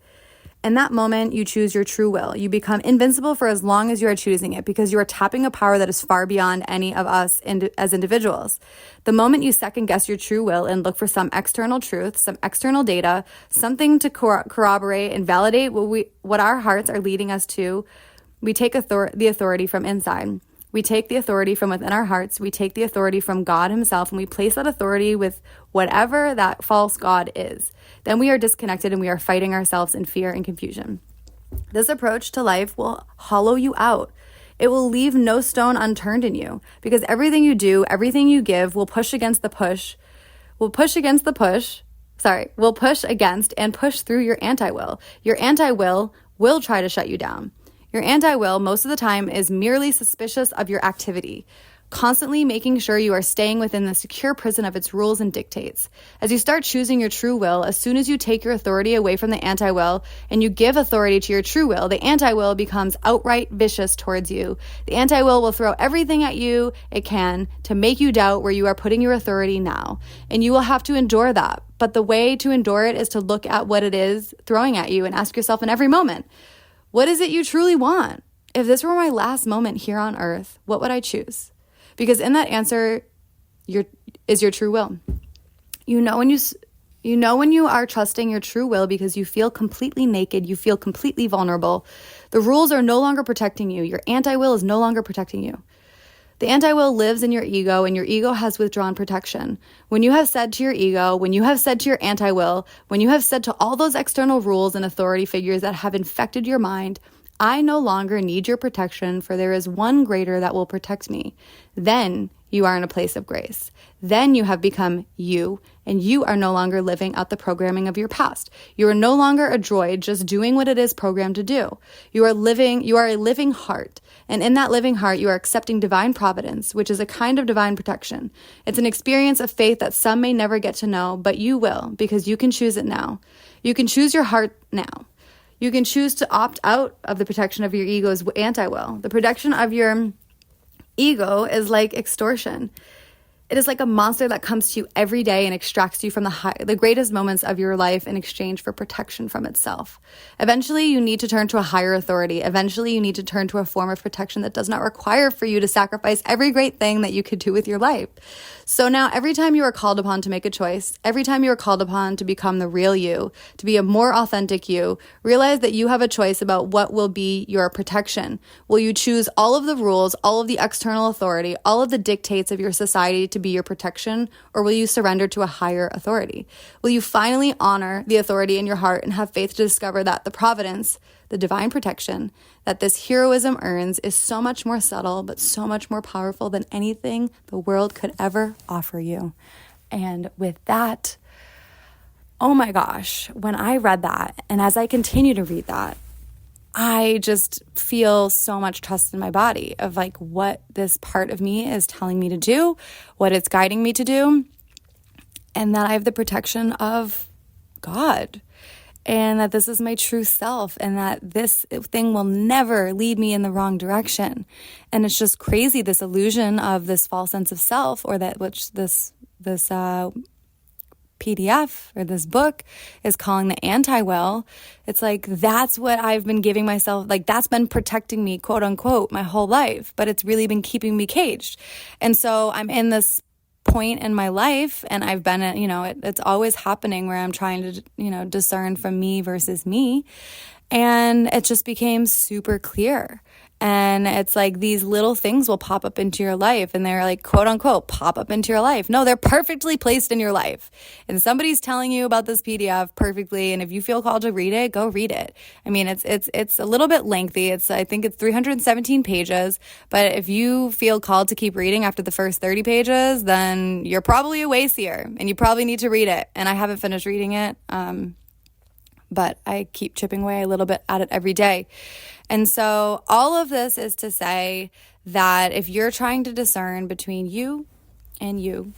In that moment, you choose your true will. You become invincible for as long as you are choosing it because you are tapping a power that is far beyond any of us as individuals. The moment you second guess your true will and look for some external truth, some external data, something to corroborate and validate what our hearts are leading us to, we take the authority from inside. We take the authority from within our hearts. We take the authority from God himself, and we place that authority with whatever that false God is. Then we are disconnected and we are fighting ourselves in fear and confusion. This approach to life will hollow you out. It will leave no stone unturned in you because everything you do, everything you give will push against and push through your anti-will. Your anti-will will try to shut you down. Your anti-will most of the time is merely suspicious of your activity. constantly making sure you are staying within the secure prison of its rules and dictates. As you start choosing your true will, as soon as you take your authority away from the anti-will and you give authority to your true will, the anti-will becomes outright vicious towards you. The anti-will will throw everything at you it can to make you doubt where you are putting your authority now. And you will have to endure that. But the way to endure it is to look at what it is throwing at you and ask yourself in every moment, what is it you truly want? If this were my last moment here on earth, what would I choose? Because in that answer is your true will. You know when you are trusting your true will because you feel completely naked, you feel completely vulnerable. The rules are no longer protecting you. Your anti-will is no longer protecting you. The anti-will lives in your ego, and your ego has withdrawn protection. When you have said to your ego, when you have said to your anti-will, when you have said to all those external rules and authority figures that have infected your mind, I no longer need your protection, for there is one greater that will protect me. Then you are in a place of grace. Then you have become you, and you are no longer living out the programming of your past. You are no longer a droid just doing what it is programmed to do. You are a living heart, and in that living heart, you are accepting divine providence, which is a kind of divine protection. It's an experience of faith that some may never get to know, but you will, because you can choose it now. You can choose your heart now. You can choose to opt out of the protection of your ego's anti-will. The protection of your ego is like extortion. It is like a monster that comes to you every day and extracts you from the greatest moments of your life in exchange for protection from itself. Eventually, you need to turn to a higher authority. Eventually, you need to turn to a form of protection that does not require for you to sacrifice every great thing that you could do with your life. So now, every time you are called upon to make a choice, every time you are called upon to become the real you, to be a more authentic you, realize that you have a choice about what will be your protection. Will you choose all of the rules, all of the external authority, all of the dictates of your society to be your protection, or will you surrender to a higher authority? Will you finally honor the authority in your heart and have faith to discover that the providence, the divine protection that this heroism earns is so much more subtle, but so much more powerful than anything the world could ever offer you? And with that, oh my gosh, when I read that, and as I continue to read that, I just feel so much trust in my body of like what this part of me is telling me to do, what it's guiding me to do, and that I have the protection of God, and that this is my true self, and that this thing will never lead me in the wrong direction. And it's just crazy, this illusion of this false sense of self, or that which this PDF or this book is calling the anti-will. It's like, that's what I've been giving myself, like that's been protecting me, quote unquote, my whole life, but it's really been keeping me caged. And so I'm in this point in my life, and I've been, it's always happening where I'm trying to, discern from me versus me. And it just became super clear. And it's like these little things will pop up into your life, and they're like, quote unquote, pop up into your life. No, they're perfectly placed in your life. And somebody's telling you about this PDF perfectly. And if you feel called to read it, go read it. I mean, it's a little bit lengthy. I think it's 317 pages. But if you feel called to keep reading after the first 30 pages, then you're probably a Wayseer, and you probably need to read it. And I haven't finished reading it. But I keep chipping away a little bit at it every day. And so all of this is to say that if you're trying to discern between you and you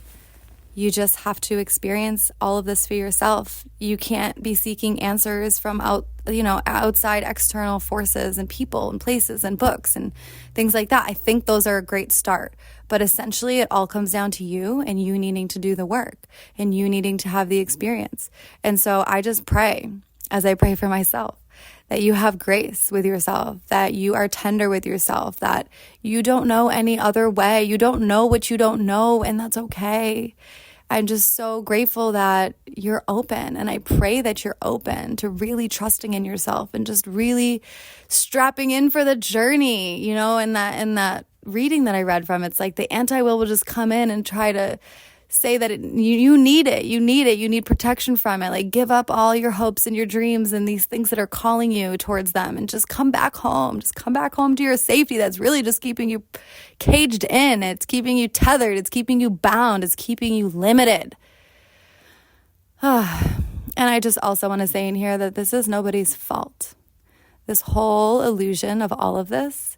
just have to experience all of this for yourself. You can't be seeking answers from outside external forces and people and places and books and things like that. I think those are a great start. But essentially it all comes down to you and you needing to do the work and you needing to have the experience. And so I just pray, as I pray for myself, that you have grace with yourself, that you are tender with yourself, that you don't know any other way. You don't know what you don't know, and that's okay. I'm just so grateful that you're open, and I pray that you're open to really trusting in yourself and just really strapping in for the journey, in that reading that I read from. It's like the anti-will just come in and try to say that you need it. You need protection from it. Like, give up all your hopes and your dreams and these things that are calling you towards them, and just come back home. Just come back home to your safety. That's really just keeping you caged in. It's keeping you tethered. It's keeping you bound. It's keeping you limited. And I just also want to say in here that this is nobody's fault. This whole illusion of all of this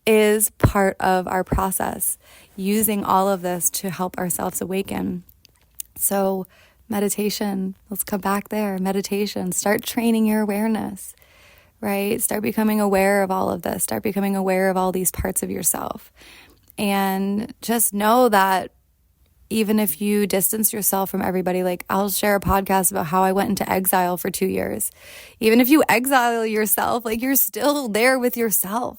is part of our process. using all of this to help ourselves awaken. So meditation, let's come back there. Meditation, start training your awareness, right? Start becoming aware of all of this. Start becoming aware of all these parts of yourself. And just know that even if you distance yourself from everybody, like I'll share a podcast about how I went into exile for 2 years. Even if you exile yourself, like you're still there with yourself.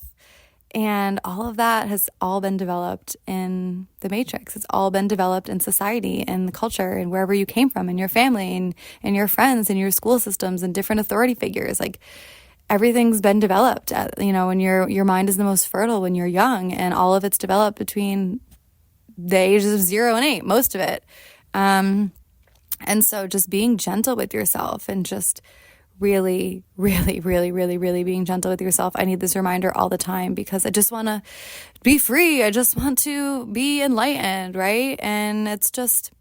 And all of that has all been developed in the matrix. It's all been developed in society and the culture and wherever you came from, and your family and your friends and your school systems and different authority figures. Like everything's been developed at, when your mind is the most fertile when you're young, and all of it's developed between the ages of 0 and 8, most of it. And so just being gentle with yourself and just really, really, really, really, really being gentle with yourself. I need this reminder all the time because I just want to be free. I just want to be enlightened, right? And it's just,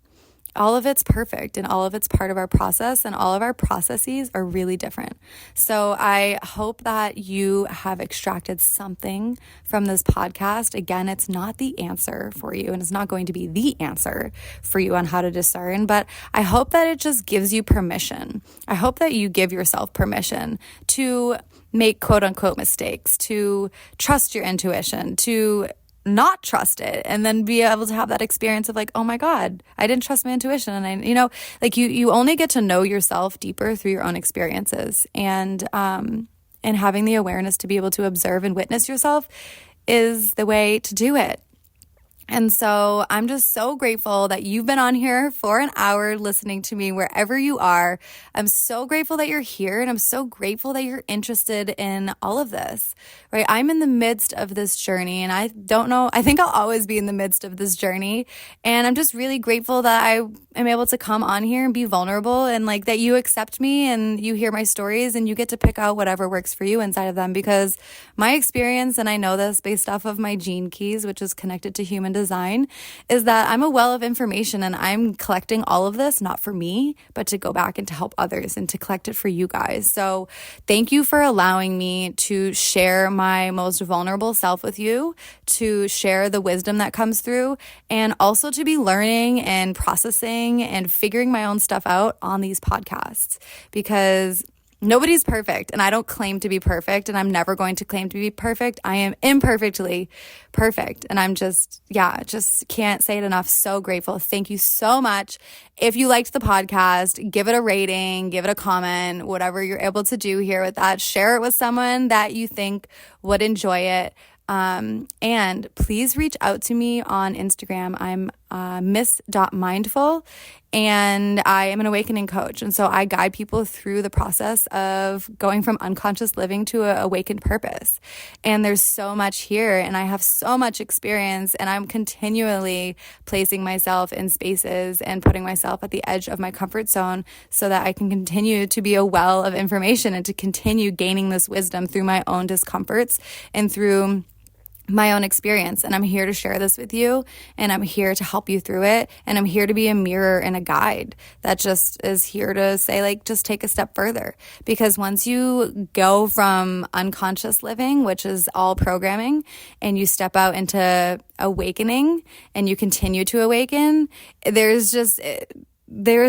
all of it's perfect and all of it's part of our process, and all of our processes are really different. So I hope that you have extracted something from this podcast. Again, it's not the answer for you, and it's not going to be the answer for you on how to discern, but I hope that it just gives you permission. I hope that you give yourself permission to make quote unquote mistakes, to trust your intuition, to not trust it, and then be able to have that experience of like, oh my God, I didn't trust my intuition. And you only get to know yourself deeper through your own experiences, and having the awareness to be able to observe and witness yourself is the way to do it. And so I'm just so grateful that you've been on here for an hour listening to me wherever you are. I'm so grateful that you're here, and I'm so grateful that you're interested in all of this, right? I'm in the midst of this journey, and I don't know, I think I'll always be in the midst of this journey. And I'm just really grateful that I am able to come on here and be vulnerable, and like that you accept me and you hear my stories and you get to pick out whatever works for you inside of them, because my experience, and I know this based off of my gene keys, which is connected to human design, is that I'm a well of information, and I'm collecting all of this, not for me, but to go back and to help others and to collect it for you guys. So thank you for allowing me to share my most vulnerable self with you, to share the wisdom that comes through, and also to be learning and processing and figuring my own stuff out on these podcasts, because nobody's perfect, and I don't claim to be perfect, and I'm never going to claim to be perfect. I am imperfectly perfect, and I'm just can't say it enough. So grateful. Thank you so much. If you liked the podcast, give it a rating, give it a comment, whatever you're able to do here with that. Share it with someone that you think would enjoy it. And please reach out to me on Instagram. I'm miss.mindful, and I am an awakening coach. And so I guide people through the process of going from unconscious living to a awakened purpose. And there's so much here, and I have so much experience, and I'm continually placing myself in spaces and putting myself at the edge of my comfort zone so that I can continue to be a well of information and to continue gaining this wisdom through my own discomforts and through my own experience. And I'm here to share this with you, and I'm here to help you through it, and I'm here to be a mirror and a guide that just is here to say, like, just take a step further. Because once you go from unconscious living, which is all programming, and you step out into awakening and you continue to awaken, there's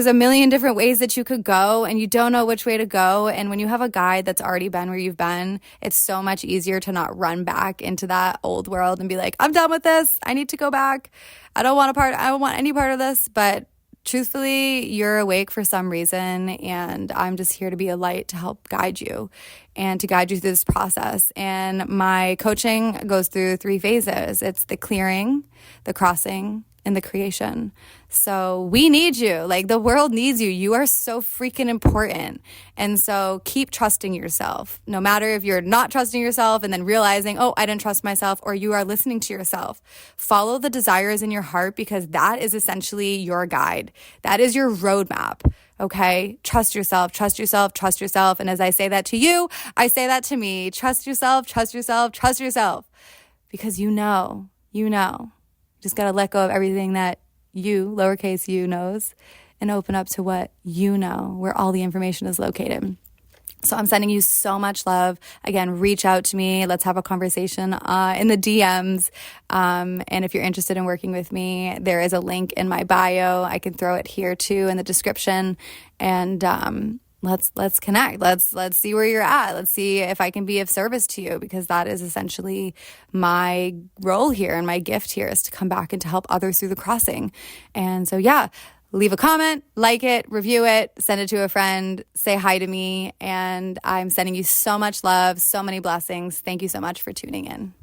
a million different ways that you could go, and you don't know which way to go. And when you have a guide that's already been where you've been, it's so much easier to not run back into that old world and be like, I'm done with this. I need to go back. I don't want any part of this. But truthfully, you're awake for some reason, and I'm just here to be a light to help guide you and to guide you through this process. And my coaching goes through 3 phases. It's the clearing, the crossing, and the creation. So we need you. Like, the world needs you. You are so freaking important. And so keep trusting yourself, no matter if you're not trusting yourself and then realizing, oh, I didn't trust myself, or you are listening to yourself. Follow the desires in your heart, because that is essentially your guide. That is your roadmap. Okay. Trust yourself, trust yourself, trust yourself. And as I say that to you, I say that to me. Trust yourself, trust yourself, trust yourself, because you know. Just got to let go of everything that you, lowercase u, knows, and open up to what you know, where all the information is located. So I'm sending you so much love. Again, reach out to me. Let's have a conversation in the DMs. And if you're interested in working with me, there is a link in my bio. I can throw it here too in the description. And let's connect. Let's see where you're at. Let's see if I can be of service to you, because that is essentially my role here, and my gift here is to come back and to help others through the crossing. And so, yeah. Leave a comment, like it, review it, send it to a friend, say hi to me, and I'm sending you so much love, so many blessings. Thank you so much for tuning in.